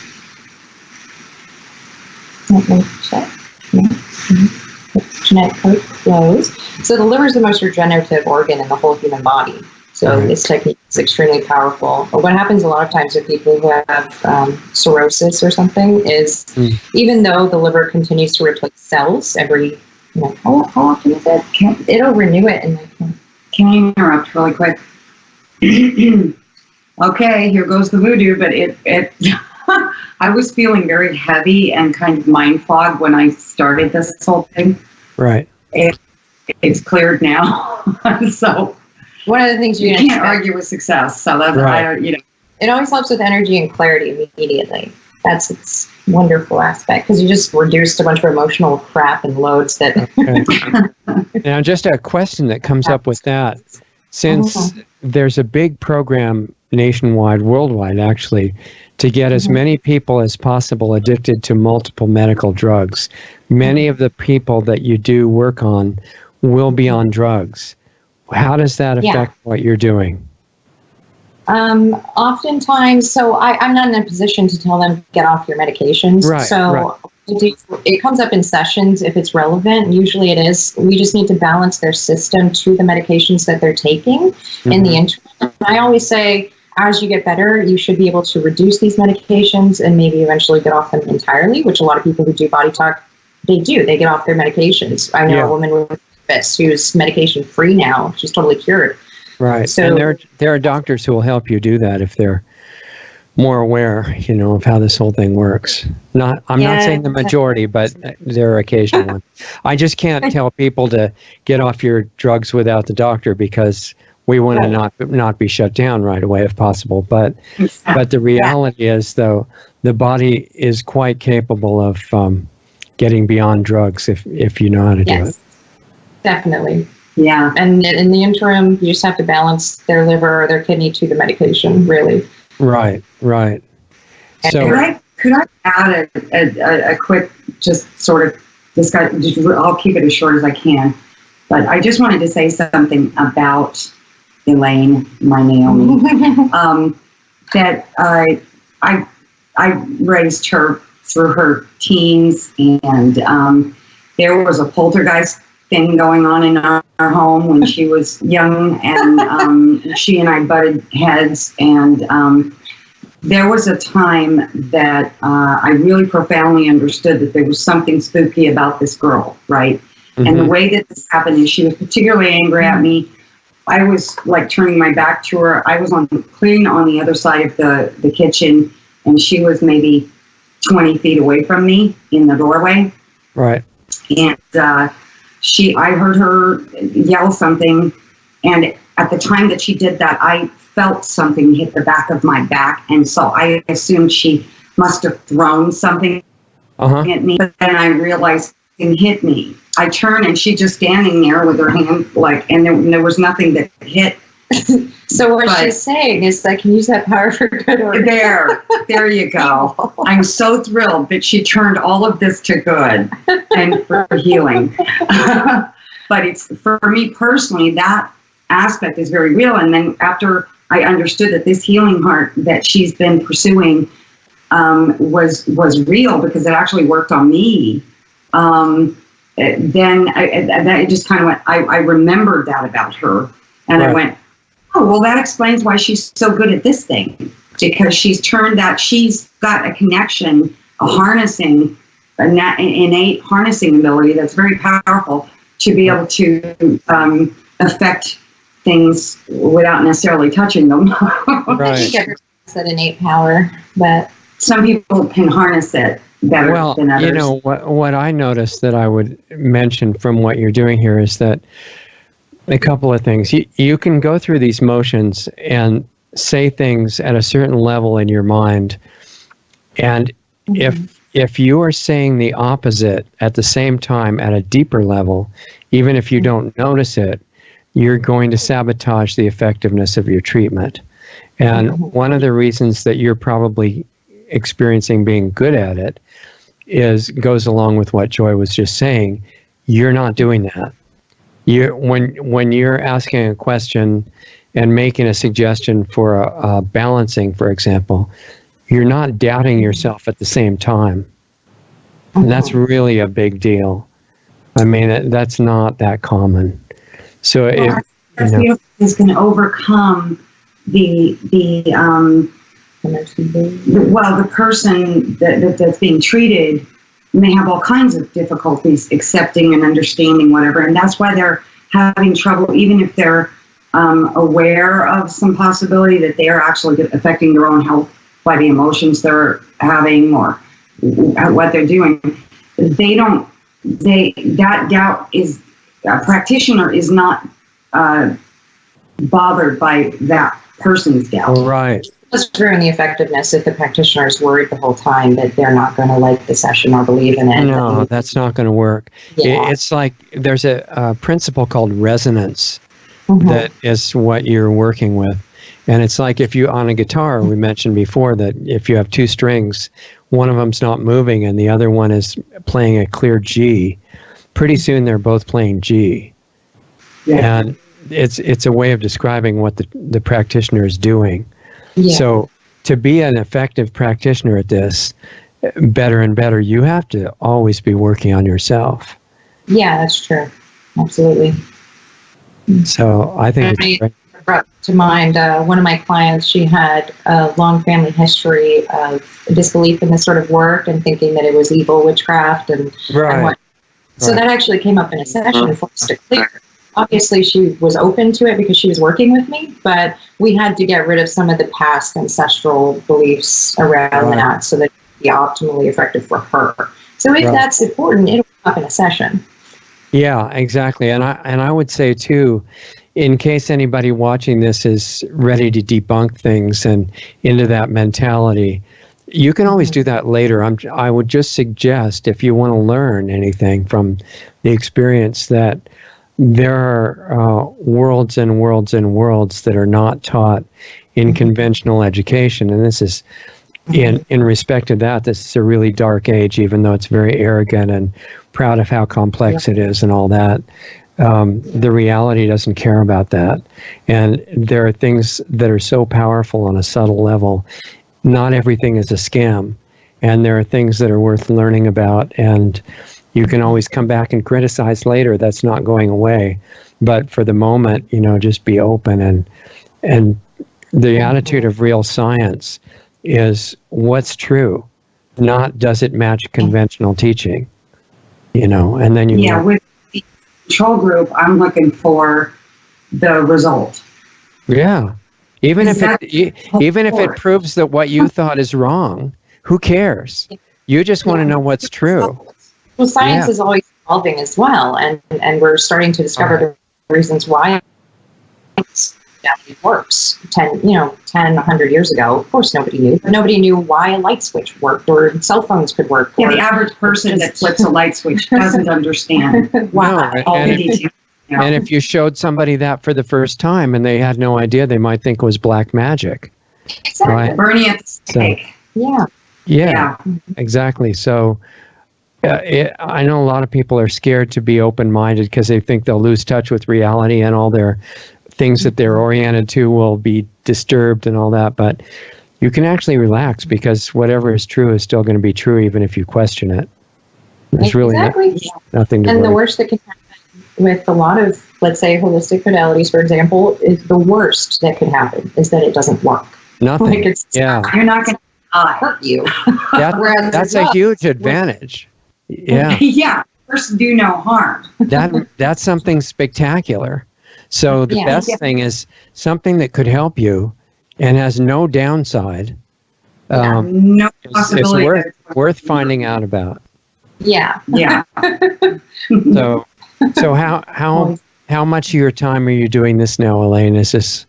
Let me check. Genetic code closed. So the liver is the most regenerative organ in the whole human body. So this technique is extremely powerful. But what happens a lot of times with people who have cirrhosis or something is even though the liver continues to replace cells every, how often is it? It'll renew it. Can I interrupt really quick? Okay, here goes the voodoo, but it I was feeling very heavy and kind of mind fogged when I started this whole thing. Right. It's cleared now. So one of the things you can't argue with success. So that's right. It always helps with energy and clarity immediately. That's its wonderful aspect because you just reduced a bunch of emotional crap and loads that. Okay. Now, just a question that comes up with that. Since there's a big program nationwide, worldwide actually, to get as many people as possible addicted to multiple medical drugs, many of the people that you do work on will be on drugs. How does that affect what you're doing? Oftentimes, so I'm not in a position to tell them get off your medications. It comes up in sessions if it's relevant. Usually it is. We just need to balance their system to the medications that they're taking in the interim. I always say, as you get better, you should be able to reduce these medications and maybe eventually get off them entirely, which a lot of people who do body talk, they do. They get off their medications. I know a woman with this who's medication free now. She's totally cured. Right. So, and there are doctors who will help you do that if they're more aware, of how this whole thing works. I'm not saying the majority, but there are occasional ones. I just can't tell people to get off your drugs without the doctor because we want to not be shut down right away if possible. But the reality is, though, the body is quite capable of getting beyond drugs if you know how to do it. Definitely. Yeah. And in the interim, you just have to balance their liver or their kidney to the medication, really. Right. So could I add a quick, just sort of discussion? I'll keep it as short as I can, but I just wanted to say something about Elaine, my Naomi. That I raised her through her teens, and there was a poltergeist thing going on in our home when she was young, and she and I butted heads, and there was a time that I really profoundly understood that there was something spooky about this girl, right? Mm-hmm. And the way that this happened is she was particularly angry at me. I was like turning my back to her. I was clean on the other side of the kitchen, and she was maybe 20 feet away from me in the doorway. Right. And I heard her yell something, and at the time that she did that, I felt something hit the back of my back, and so I assumed she must have thrown something at me. But then I realized it hit me. I turned, and she's just standing there with her hand and there was nothing that hit. So what she's saying is I can use that power for good. Or there you go. I'm so thrilled that she turned all of this to good and for healing. But it's, for me personally, that aspect is very real. And then after I understood that this healing heart that she's been pursuing was real, because it actually worked on me, then it just kind of went, I remembered that about her, and I went, oh, well, that explains why she's so good at this thing, because she's got a connection, a harnessing, an innate harnessing ability that's very powerful to be able to affect things without necessarily touching them. Right. I think everyone has that innate power, but some people can harness it better than others. You know, what I noticed that I would mention from what you're doing here is that a couple of things. You can go through these motions and say things at a certain level in your mind, and if you are saying the opposite at the same time at a deeper level, even if you don't notice it, you're going to sabotage the effectiveness of your treatment. And one of the reasons that you're probably experiencing being good at it goes along with what Joy was just saying. You're not doing that. When you're asking a question and making a suggestion for a balancing, for example, you're not doubting yourself at the same time. And that's really a big deal. I mean, that's not that common. So if is going to overcome the person that's being treated may have all kinds of difficulties accepting and understanding whatever, and that's why they're having trouble, even if they're aware of some possibility that they are actually affecting their own health by the emotions they're having or what they're doing. That doubt is, a practitioner is not bothered by that person's doubt. Right. It's ruin the effectiveness if the practitioner is worried the whole time that they're not going to like the session or believe in it. No, that's not going to work. Yeah. It's like there's a principle called resonance that is what you're working with. And it's like if you, on a guitar, we mentioned before that if you have two strings, one of them's not moving and the other one is playing a clear G, pretty soon they're both playing G. Yeah. And it's a way of describing what the practitioner is doing. Yeah. So to be an effective practitioner at this, better and better, you have to always be working on yourself. Yeah, that's true. Absolutely. So I think it's great. Brought to mind one of my clients. She had a long family history of disbelief in this sort of work and thinking that it was evil witchcraft and so that actually came up in a session for us to clear. Obviously, she was open to it because she was working with me, but we had to get rid of some of the past ancestral beliefs around that so that it would be optimally effective for her. So if that's important, it'll come up in a session. Yeah, exactly. And I would say, too, in case anybody watching this is ready to debunk things and into that mentality, you can always do that later. I would just suggest, if you want to learn anything from the experience, that there are worlds and worlds and worlds that are not taught in conventional education. And this is, in respect of that, this is a really dark age, even though it's very arrogant and proud of how complex it is and all that. The reality doesn't care about that. And there are things that are so powerful on a subtle level. Not everything is a scam. And there are things that are worth learning about. And you can always come back and criticize later. That's not going away. But for the moment, just be open. And the attitude of real science is what's true, not does it match conventional teaching, and then with the control group, I'm looking for the result. Yeah. Even if it proves that what you thought is wrong, who cares? You just want to know what's true. Well, science is always evolving as well, and we're starting to discover the reasons why it works. 100 years ago, of course nobody knew. Nobody knew why a light switch worked or cell phones could work. Yeah, the average person that flips a light switch doesn't understand why. And if you showed somebody that for the first time and they had no idea, they might think it was black magic. Exactly. Right? Bernie at the stake. Yeah, exactly. So I know a lot of people are scared to be open-minded because they think they'll lose touch with reality and all their things that they're oriented to will be disturbed and all that. But you can actually relax because whatever is true is still going to be true even if you question it. There's really nothing to worry. And the worst that can happen with a lot of, let's say, holistic modalities, for example, is the worst that could happen is that it doesn't work. Nothing. You're not going to hurt you. That's a huge advantage. Yeah. Yeah. First, do no harm. That's something spectacular. So the best thing is something that could help you and has no downside. No possibility. It's worth finding out about. Yeah. So how much of your time are you doing this now, Elaine? Is this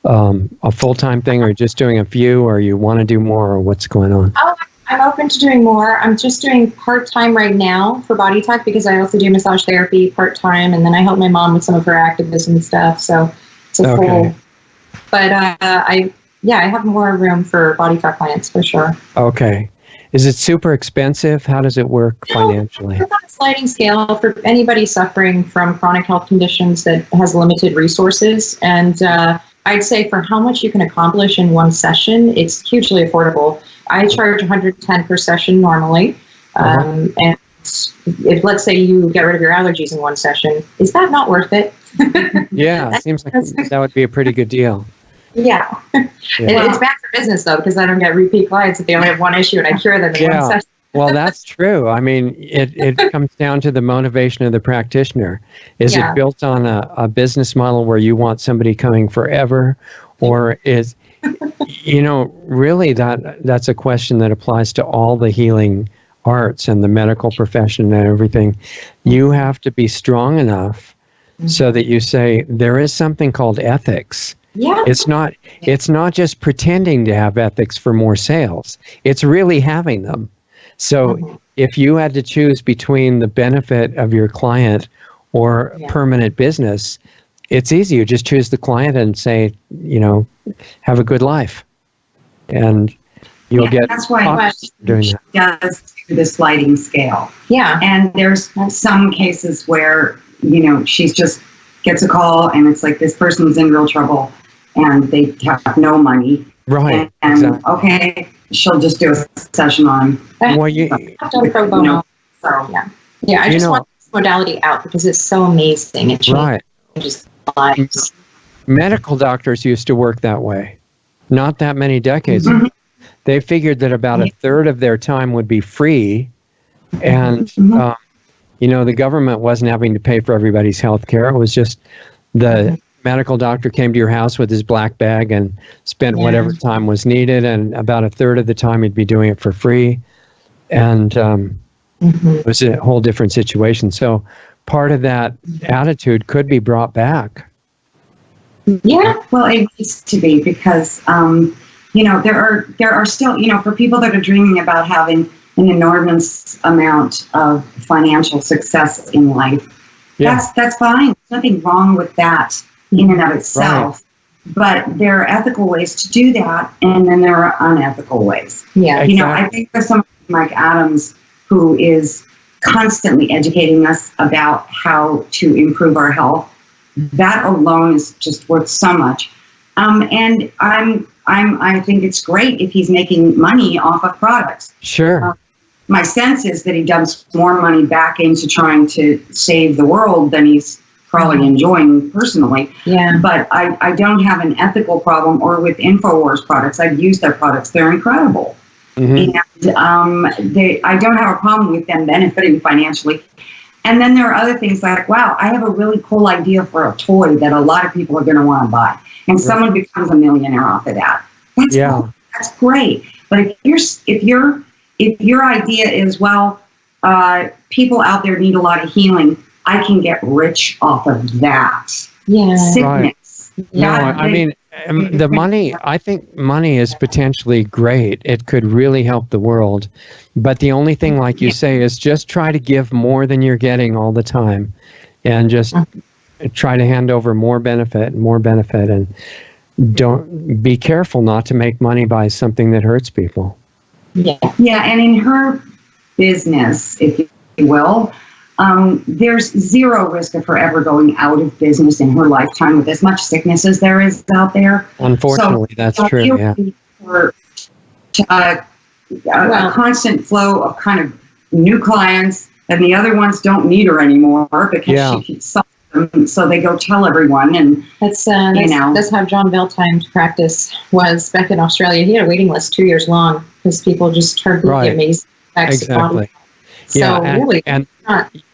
a full-time thing, or just doing a few, or you want to do more, or what's going on? Oh, I'm open to doing more. I'm just doing part-time right now for Body Talk because I also do massage therapy part-time, and then I help my mom with some of her activism stuff. So it's a full. But I have more room for Body Talk clients for sure. Okay. Is it super expensive? How does it work financially? It's on a sliding scale for anybody suffering from chronic health conditions that has limited resources. And I'd say for how much you can accomplish in one session, it's hugely affordable. I charge $110 per session normally. And if, let's say, you get rid of your allergies in one session, is that not worth it? Yeah, it seems like that would be a pretty good deal. Yeah. It's bad for business, though, because I don't get repeat clients if they only have one issue and I cure them in one session. Well, that's true. I mean, it comes down to the motivation of the practitioner. Is it built on a business model where you want somebody coming forever? Or is, really that's a question that applies to all the healing arts and the medical profession and everything. You have to be strong enough so that you say, there is something called ethics. Yeah. It's not just pretending to have ethics for more sales. It's really having them. So if you had to choose between the benefit of your client or permanent business, it's easy. You just choose the client and say, have a good life. And you'll get that's why doing she does the sliding scale. Yeah. And there's some cases where, she's just gets a call and it's like this person's in real trouble and they have no money. Right. And exactly. Okay, she'll just do a session on. Well, I've done pro bono. So I just want this modality out because it's so amazing. It changes lives. Medical doctors used to work that way. Not that many decades ago. They figured that about a third of their time would be free, and the government wasn't having to pay for everybody's health care. It was just the medical doctor came to your house with his black bag and spent whatever time was needed, and about a third of the time he'd be doing it for free. And it was a whole different situation. So part of that attitude could be brought back. Yeah, well, it needs to be because, there are still, for people that are dreaming about having an enormous amount of financial success in life, that's fine. There's nothing wrong with that in and of itself. Right. But there are ethical ways to do that, and then there are unethical ways. Yeah, exactly. I think there's someone like Adams who is constantly educating us about how to improve our health. That alone is just worth so much. And I think it's great if he's making money off of products. Sure. My sense is that he dumps more money back into trying to save the world than he's probably enjoying personally. Yeah. But I don't have an ethical problem, or with InfoWars products. I've used their products. They're incredible. Mm-hmm. And I don't have a problem with them benefiting financially. And then there are other things like, wow, I have a really cool idea for a toy that a lot of people are going to want to buy. And someone becomes a millionaire off of that. That's cool. That's great. But if your idea is, well, people out there need a lot of healing, I can get rich off of that. Yeah. Sickness. Right. No, I mean, the money, I think money is potentially great. It could really help the world. But the only thing, like you say, is just try to give more than you're getting all the time. And just try to hand over more benefit, and don't be careful not to make money by something that hurts people. Yeah. Yeah. And in her business, if you will, there's zero risk of her ever going out of business in her lifetime with as much sickness as there is out there. Unfortunately, that's true. Yeah. For a constant flow of kind of new clients, and the other ones don't need her anymore because she keeps selling them, so they go tell everyone. And that's how John Valtime's practice was back in Australia. He had a waiting list 2 years long because people just heard the amazing effects. Exactly. So really,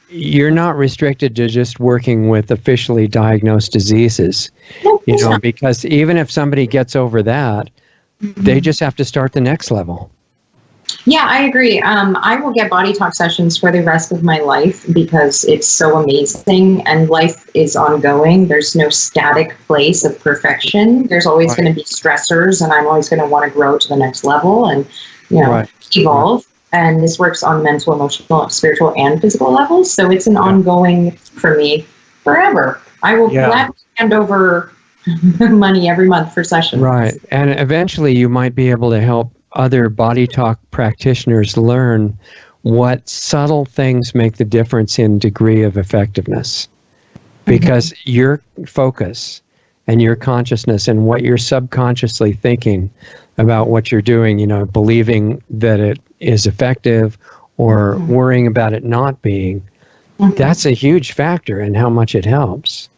you're not restricted to just working with officially diagnosed diseases, because even if somebody gets over that, they just have to start the next level. Yeah, I agree. I will get body talk sessions for the rest of my life because it's so amazing, and life is ongoing. There's no static place of perfection. There's always going to be stressors, and I'm always going to want to grow to the next level and, evolve. And this works on mental, emotional, spiritual, and physical levels. So it's an ongoing for me forever. I will gladly hand over money every month for sessions. Right. And eventually you might be able to help other body talk practitioners learn what subtle things make the difference in degree of effectiveness. Because your focus and your consciousness and what you're subconsciously thinking about what you're doing, believing that it is effective or worrying about it not being, that's a huge factor in how much it helps.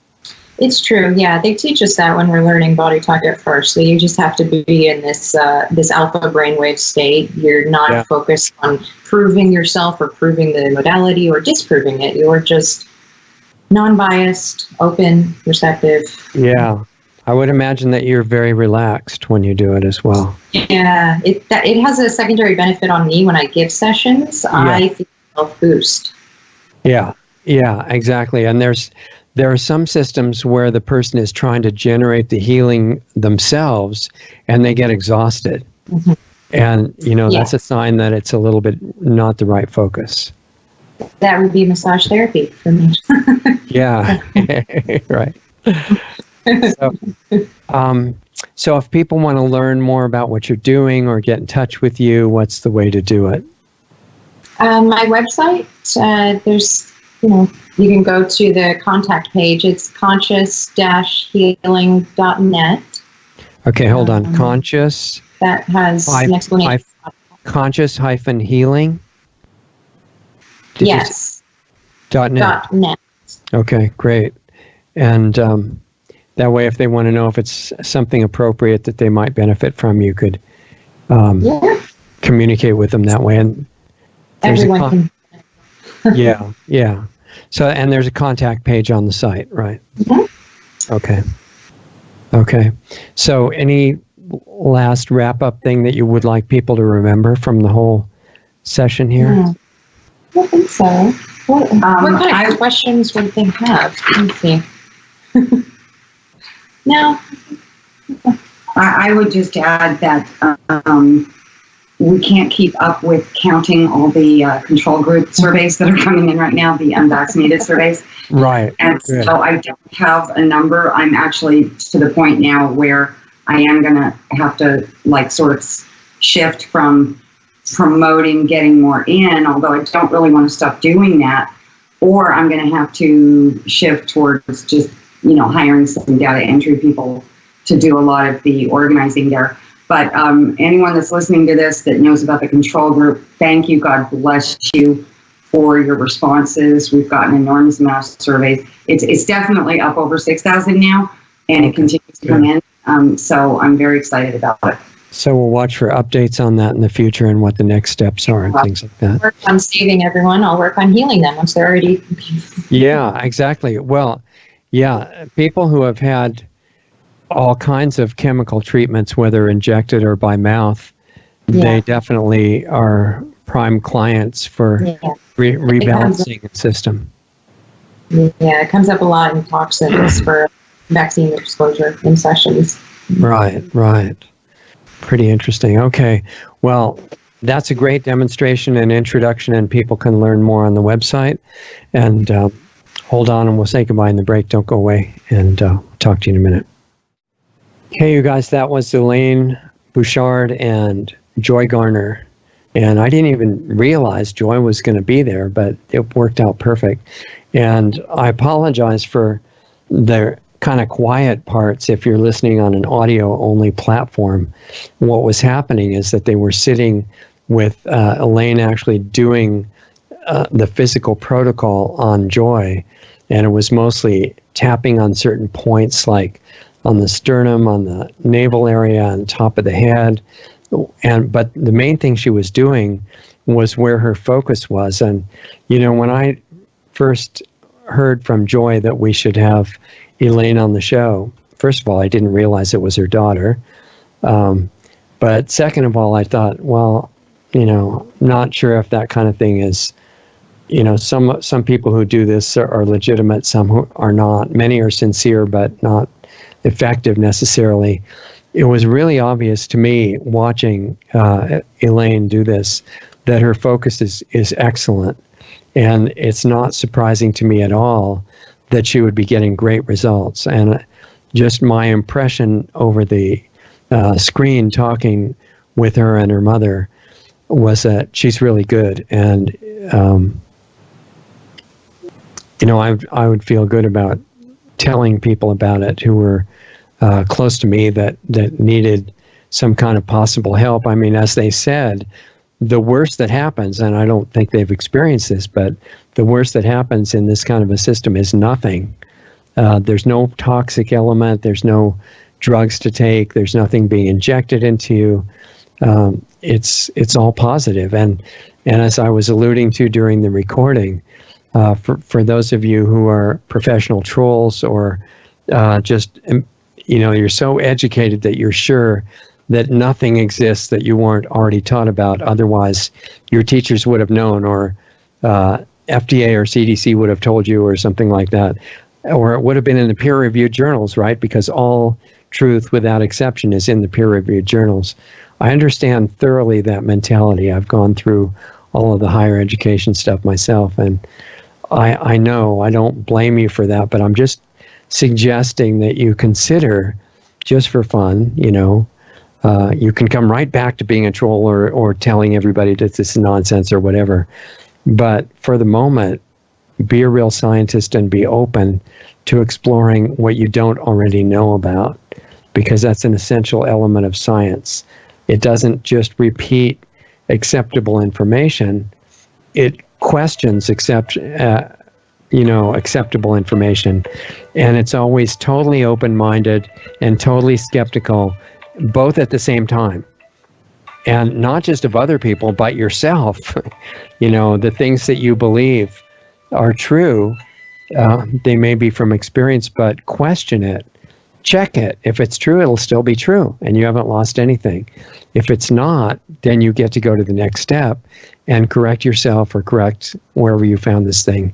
It's true. Yeah, they teach us that when we're learning body talk at first. So you just have to be in this alpha brainwave state. You're not focused on proving yourself or proving the modality or disproving it. You're just non-biased, open, receptive. Yeah. I would imagine that you're very relaxed when you do it as well. Yeah, it has a secondary benefit on me when I give sessions. I feel self-boost. Yeah, exactly. And there are some systems where the person is trying to generate the healing themselves and they get exhausted. And, that's a sign that it's a little bit not the right focus. That would be massage therapy for me. Yeah, right. So if people want to learn more about what you're doing or get in touch with you, what's the way to do it? My website, there's, you can go to the contact page. It's conscious-healing.net. Okay, hold on. Conscious. That has an explanation. Conscious-healing? Yes. .net. Okay, great. And that way, if they want to know if it's something appropriate that they might benefit from, you could communicate with them that way. And everyone can. Yeah. So, and there's a contact page on the site, right? Okay. So, any last wrap-up thing that you would like people to remember from the whole session here? I think so. What kind of questions would they have? Let me see. No. I would just add that we can't keep up with counting all the control group surveys that are coming in right now, the unvaccinated surveys. Right. And so I don't have a number. I'm actually to the point now where I am going to have to sort of shift from promoting getting more in, although I don't really want to stop doing that, or I'm going to have to shift towards just hiring some data entry people to do a lot of the organizing there. But anyone that's listening to this that knows about the control group, thank you. God bless you for your responses. We've gotten an enormous amount of surveys. It's definitely up over 6,000 now, and it continues to come in. So I'm very excited about it. So we'll watch for updates on that in the future and what the next steps are and things like that. Work on saving everyone. I'll work on healing them once they're already. Yeah, exactly. Well, yeah, people who have had all kinds of chemical treatments, whether injected or by mouth, they definitely are prime clients for rebalancing the system. Yeah, it comes up a lot in toxins for vaccine exposure in sessions. Right. Pretty interesting. Okay. Well, that's a great demonstration and introduction, and people can learn more on the website. And hold on, and we'll say goodbye in the break. Don't go away, and talk to you in a minute. Okay, you guys, that was Elaine Bouchard and Joy Garner. And I didn't even realize Joy was going to be there, but it worked out perfect. And I apologize for the kind of quiet parts if you're listening on an audio-only platform. What was happening is that they were sitting with Elaine actually doing the physical protocol on Joy, and it was mostly tapping on certain points like on the sternum, on the navel area, on top of the head. But the main thing she was doing was where her focus was. And, you know, when I first heard from Joy that we should have Elaine on the show, first of all, I didn't realize it was her daughter. But second of all, I thought, well, you know, not sure if that kind of thing is, you know, some people who do this are legitimate, some who are not. Many are sincere, but not effective necessarily. It was really obvious to me watching Elaine do this that her focus is excellent. And it's not surprising to me at all that she would be getting great results. And just my impression over the screen talking with her and her mother was that she's really good. And, you know, I would feel good about telling people about it who were close to me that needed some kind of possible help. I mean, as they said, the worst that happens, and I don't think they've experienced this, but the worst that happens in this kind of a system is nothing. There's no toxic element. There's no drugs to take. There's nothing being injected into you. It's all positive. And as I was alluding to during the recording, for those of you who are professional trolls or just, you know, you're so educated that you're sure that nothing exists that you weren't already taught about. Otherwise, your teachers would have known, or FDA or CDC would have told you, or something like that. Or it would have been in the peer-reviewed journals, right? Because all truth, without exception, is in the peer-reviewed journals. I understand thoroughly that mentality. I've gone through all of the higher education stuff myself, and I know, I don't blame you for that, but I'm just suggesting that you consider, just for fun, you know, you can come right back to being a troll or telling everybody that this is nonsense or whatever. But for the moment, be a real scientist and be open to exploring what you don't already know about, because that's an essential element of science. It doesn't just repeat acceptable information. It questions acceptable information. And it's always totally open-minded and totally skeptical, both at the same time. And not just of other people, but yourself. You know, the things that you believe are true. They may be from experience, but question it. Check it. If it's true, it'll still be true, and you haven't lost anything. If it's not, then you get to go to the next step and correct yourself or correct wherever you found this thing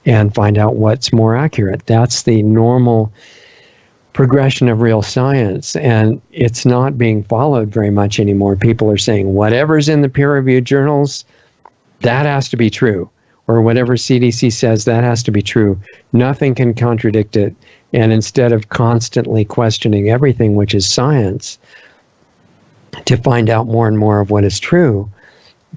and find out what's more accurate. That's the normal progression of real science, and it's not being followed very much anymore. People are saying whatever's in the peer-reviewed journals, that has to be true, or whatever CDC says, that has to be true. Nothing can contradict it. And instead of constantly questioning everything, which is science, to find out more and more of what is true,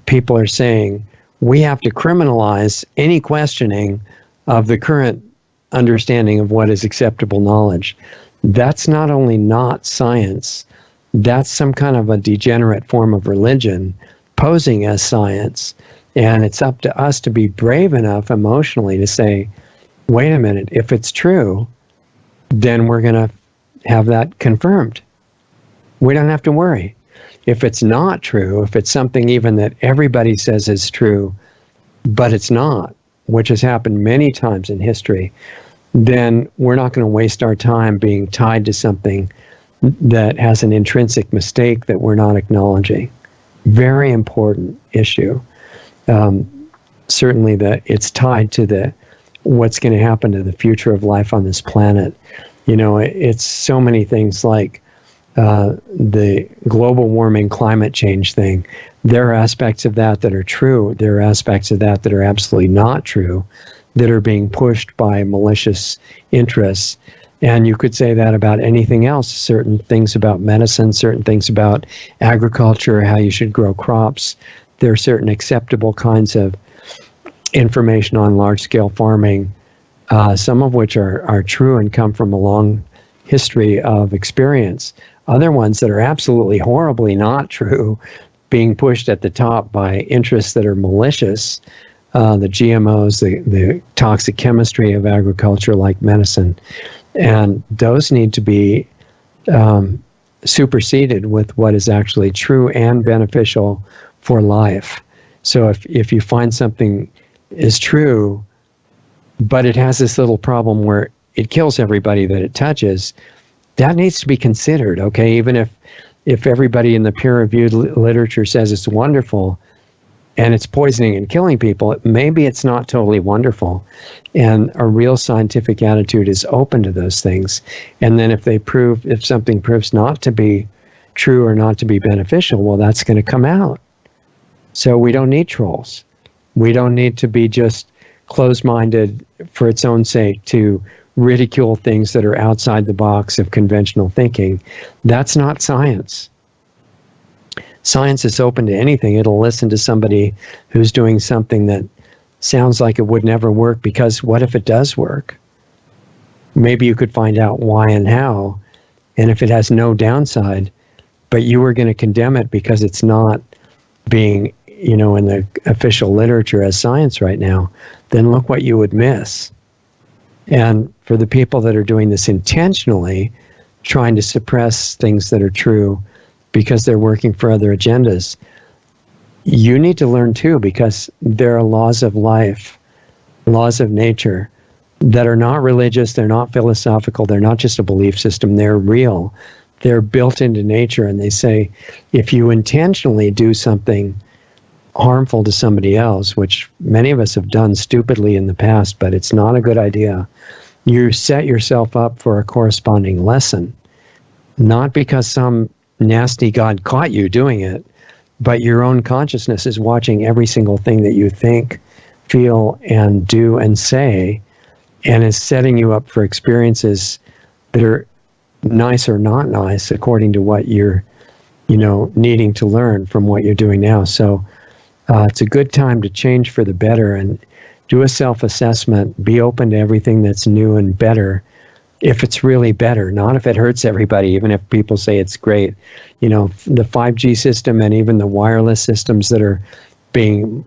people are saying we have to criminalize any questioning of the current understanding of what is acceptable knowledge. That's not only not science, that's some kind of a degenerate form of religion posing as science. And it's up to us to be brave enough emotionally to say, wait a minute, if it's true, then we're going to have that confirmed. We don't have to worry. If it's not true, if it's something even that everybody says is true, but it's not, which has happened many times in history, then we're not going to waste our time being tied to something that has an intrinsic mistake that we're not acknowledging. Very important issue. Certainly that it's tied to what's going to happen to the future of life on this planet. You know, it's so many things like the global warming climate change thing. There are aspects of that that are true. There are aspects of that that are absolutely not true, that are being pushed by malicious interests. And you could say that about anything else, certain things about medicine, certain things about agriculture, how you should grow crops. There are certain acceptable kinds of information on large-scale farming, some of which are true and come from a long history of experience. Other ones that are absolutely horribly not true, being pushed at the top by interests that are malicious, the GMOs, the toxic chemistry of agriculture like medicine. And those need to be superseded with what is actually true and beneficial for life. So if you find something is true, but it has this little problem where it kills everybody that it touches, that needs to be considered, okay? Even if everybody in the peer-reviewed literature says it's wonderful and it's poisoning and killing people, maybe it's not totally wonderful. And a real scientific attitude is open to those things. And then if something proves not to be true or not to be beneficial, well, that's going to come out. So we don't need trolls. We don't need to be just closed-minded for its own sake to ridicule things that are outside the box of conventional thinking. That's not science. Science is open to anything. It'll listen to somebody who's doing something that sounds like it would never work, because what if it does work? Maybe you could find out why and how, and if it has no downside, but you were going to condemn it because it's not being, in the official literature as science right now, then look what you would miss. And for the people that are doing this intentionally, trying to suppress things that are true because they're working for other agendas, you need to learn too, because there are laws of life, laws of nature that are not religious, they're not philosophical, they're not just a belief system, they're real. They're built into nature, and they say if you intentionally do something harmful to somebody else, which many of us have done stupidly in the past, but it's not a good idea, you set yourself up for a corresponding lesson, not because some nasty God caught you doing it, but your own consciousness is watching every single thing that you think, feel, and do and say, and is setting you up for experiences that are nice or not nice according to what you're, needing to learn from what you're doing now. So it's a good time to change for the better and do a self-assessment. Be open to everything that's new and better, if it's really better, not if it hurts everybody, even if people say it's great. The 5G system and even the wireless systems that are being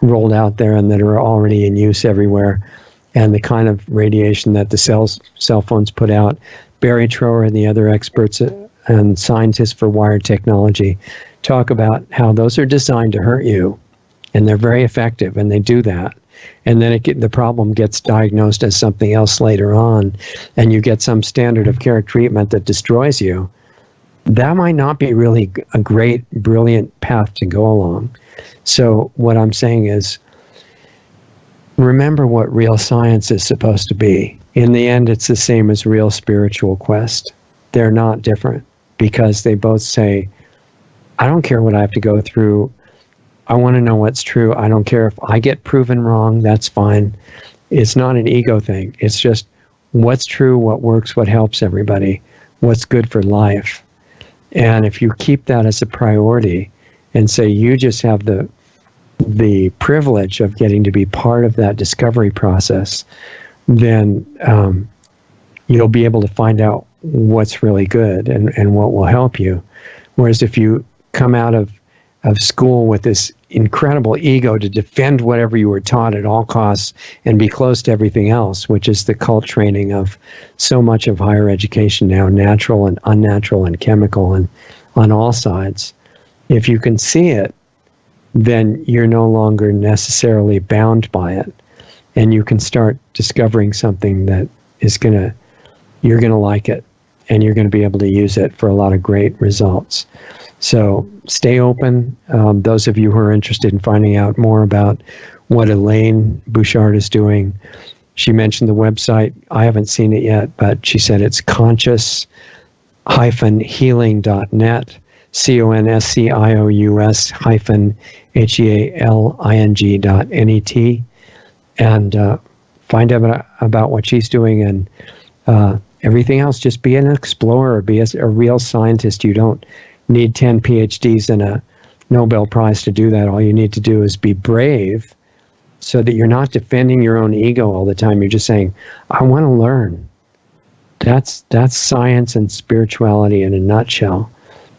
rolled out there and that are already in use everywhere, and the kind of radiation that the cell phones put out. Barry Trower and the other experts and scientists for wired technology talk about how those are designed to hurt you, and they're very effective, and they do that. And then the problem gets diagnosed as something else later on, and you get some standard of care treatment that destroys you. That might not be really a great, brilliant path to go along. So what I'm saying is, remember what real science is supposed to be. In the end, it's the same as real spiritual quest. They're not different, because they both say, I don't care what I have to go through. I want to know what's true. I don't care if I get proven wrong. That's fine. It's not an ego thing. It's just what's true, what works, what helps everybody, what's good for life. And if you keep that as a priority and say you just have the privilege of getting to be part of that discovery process, then you'll be able to find out what's really good and what will help you. Whereas if you come out of of school with this incredible ego to defend whatever you were taught at all costs and be close to everything else, which is the cult training of so much of higher education now, natural and unnatural and chemical and on all sides. If you can see it, then you're no longer necessarily bound by it. And you can start discovering something that is you're going to like it, and you're going to be able to use it for a lot of great results. So stay open. Those of you who are interested in finding out more about what Elaine Bouchard is doing, she mentioned the website. I haven't seen it yet, but she said it's conscious-healing.net, conscious-healing.net, and find out about what she's doing, and everything else. Just be an explorer, be a real scientist. You don't need 10 PhDs and a Nobel Prize to do that. All you need to do is be brave, so that you're not defending your own ego all the time. You're just saying, I want to learn. That's science and spirituality in a nutshell.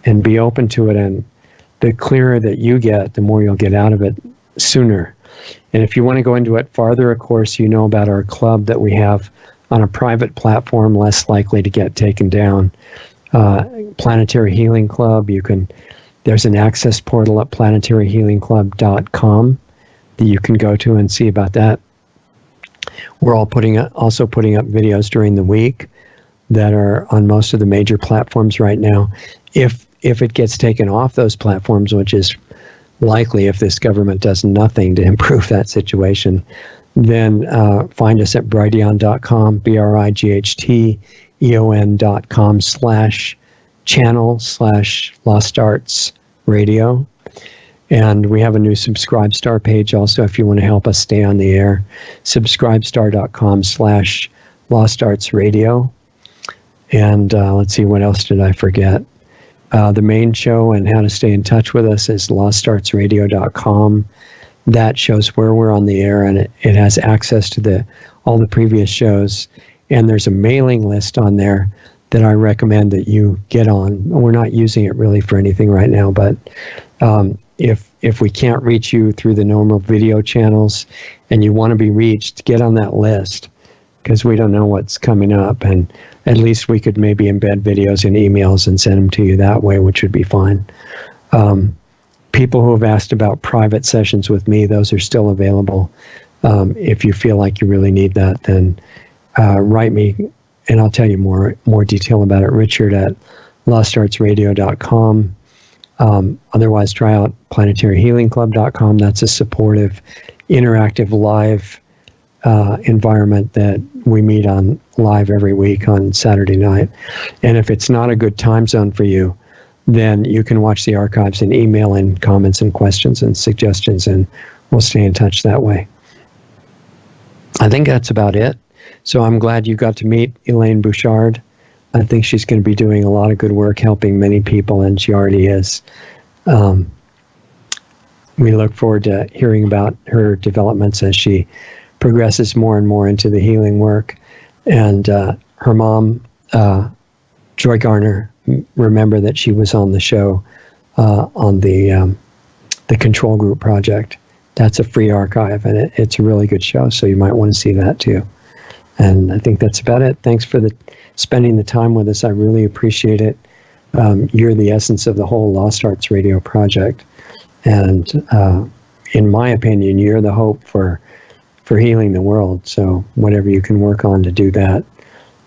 And be open to it, and the clearer that you get, the more you'll get out of it sooner. And if you want to go into it farther, of course, you know about our club that we have on a private platform, less likely to get taken down. Planetary Healing Club. There's an access portal at planetaryhealingclub.com that you can go to and see about that. We're also putting up videos during the week that are on most of the major platforms right now. If it gets taken off those platforms, which is likely if this government does nothing to improve that situation, then find us at brighteon.com, brighteon.com/channel/Lost Arts Radio. And we have a new Subscribe-Star page also if you want to help us stay on the air. Subscribestar.com/Lost Arts Radio. And let's see, what else did I forget? The main show and how to stay in touch with us is lostartsradio.com. That shows where we're on the air, and it has access to all the previous shows. And there's a mailing list on there that I recommend that you get on. We're not using it really for anything right now, but if we can't reach you through the normal video channels and you want to be reached, get on that list, because we don't know what's coming up, and at least we could maybe embed videos in emails and send them to you that way, which would be fine. People who have asked about private sessions with me, those are still available. If you feel like you really need that, then write me, and I'll tell you more detail about it. Richard at lostartsradio.com. Otherwise, try out planetaryhealingclub.com. That's a supportive, interactive, live environment that we meet on live every week on Saturday night. And if it's not a good time zone for you, then you can watch the archives and email in comments and questions and suggestions, and we'll stay in touch that way. I think that's about it. So I'm glad you got to meet Elaine Bouchard. I think she's going to be doing a lot of good work helping many people, and she already is. We look forward to hearing about her developments as she progresses more and more into the healing work. And her mom, Joy Garner, remember that she was on the show on the Control Group Project. That's a free archive, and it's a really good show, so you might want to see that too. And I think that's about it. Thanks for spending the time with us. I really appreciate it. You're the essence of the whole Lost Arts Radio project. And in my opinion, you're the hope for healing the world. So whatever you can work on to do that,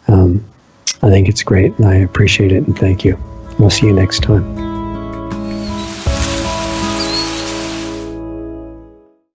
I think it's great, and I appreciate it, and thank you. We'll see you next time.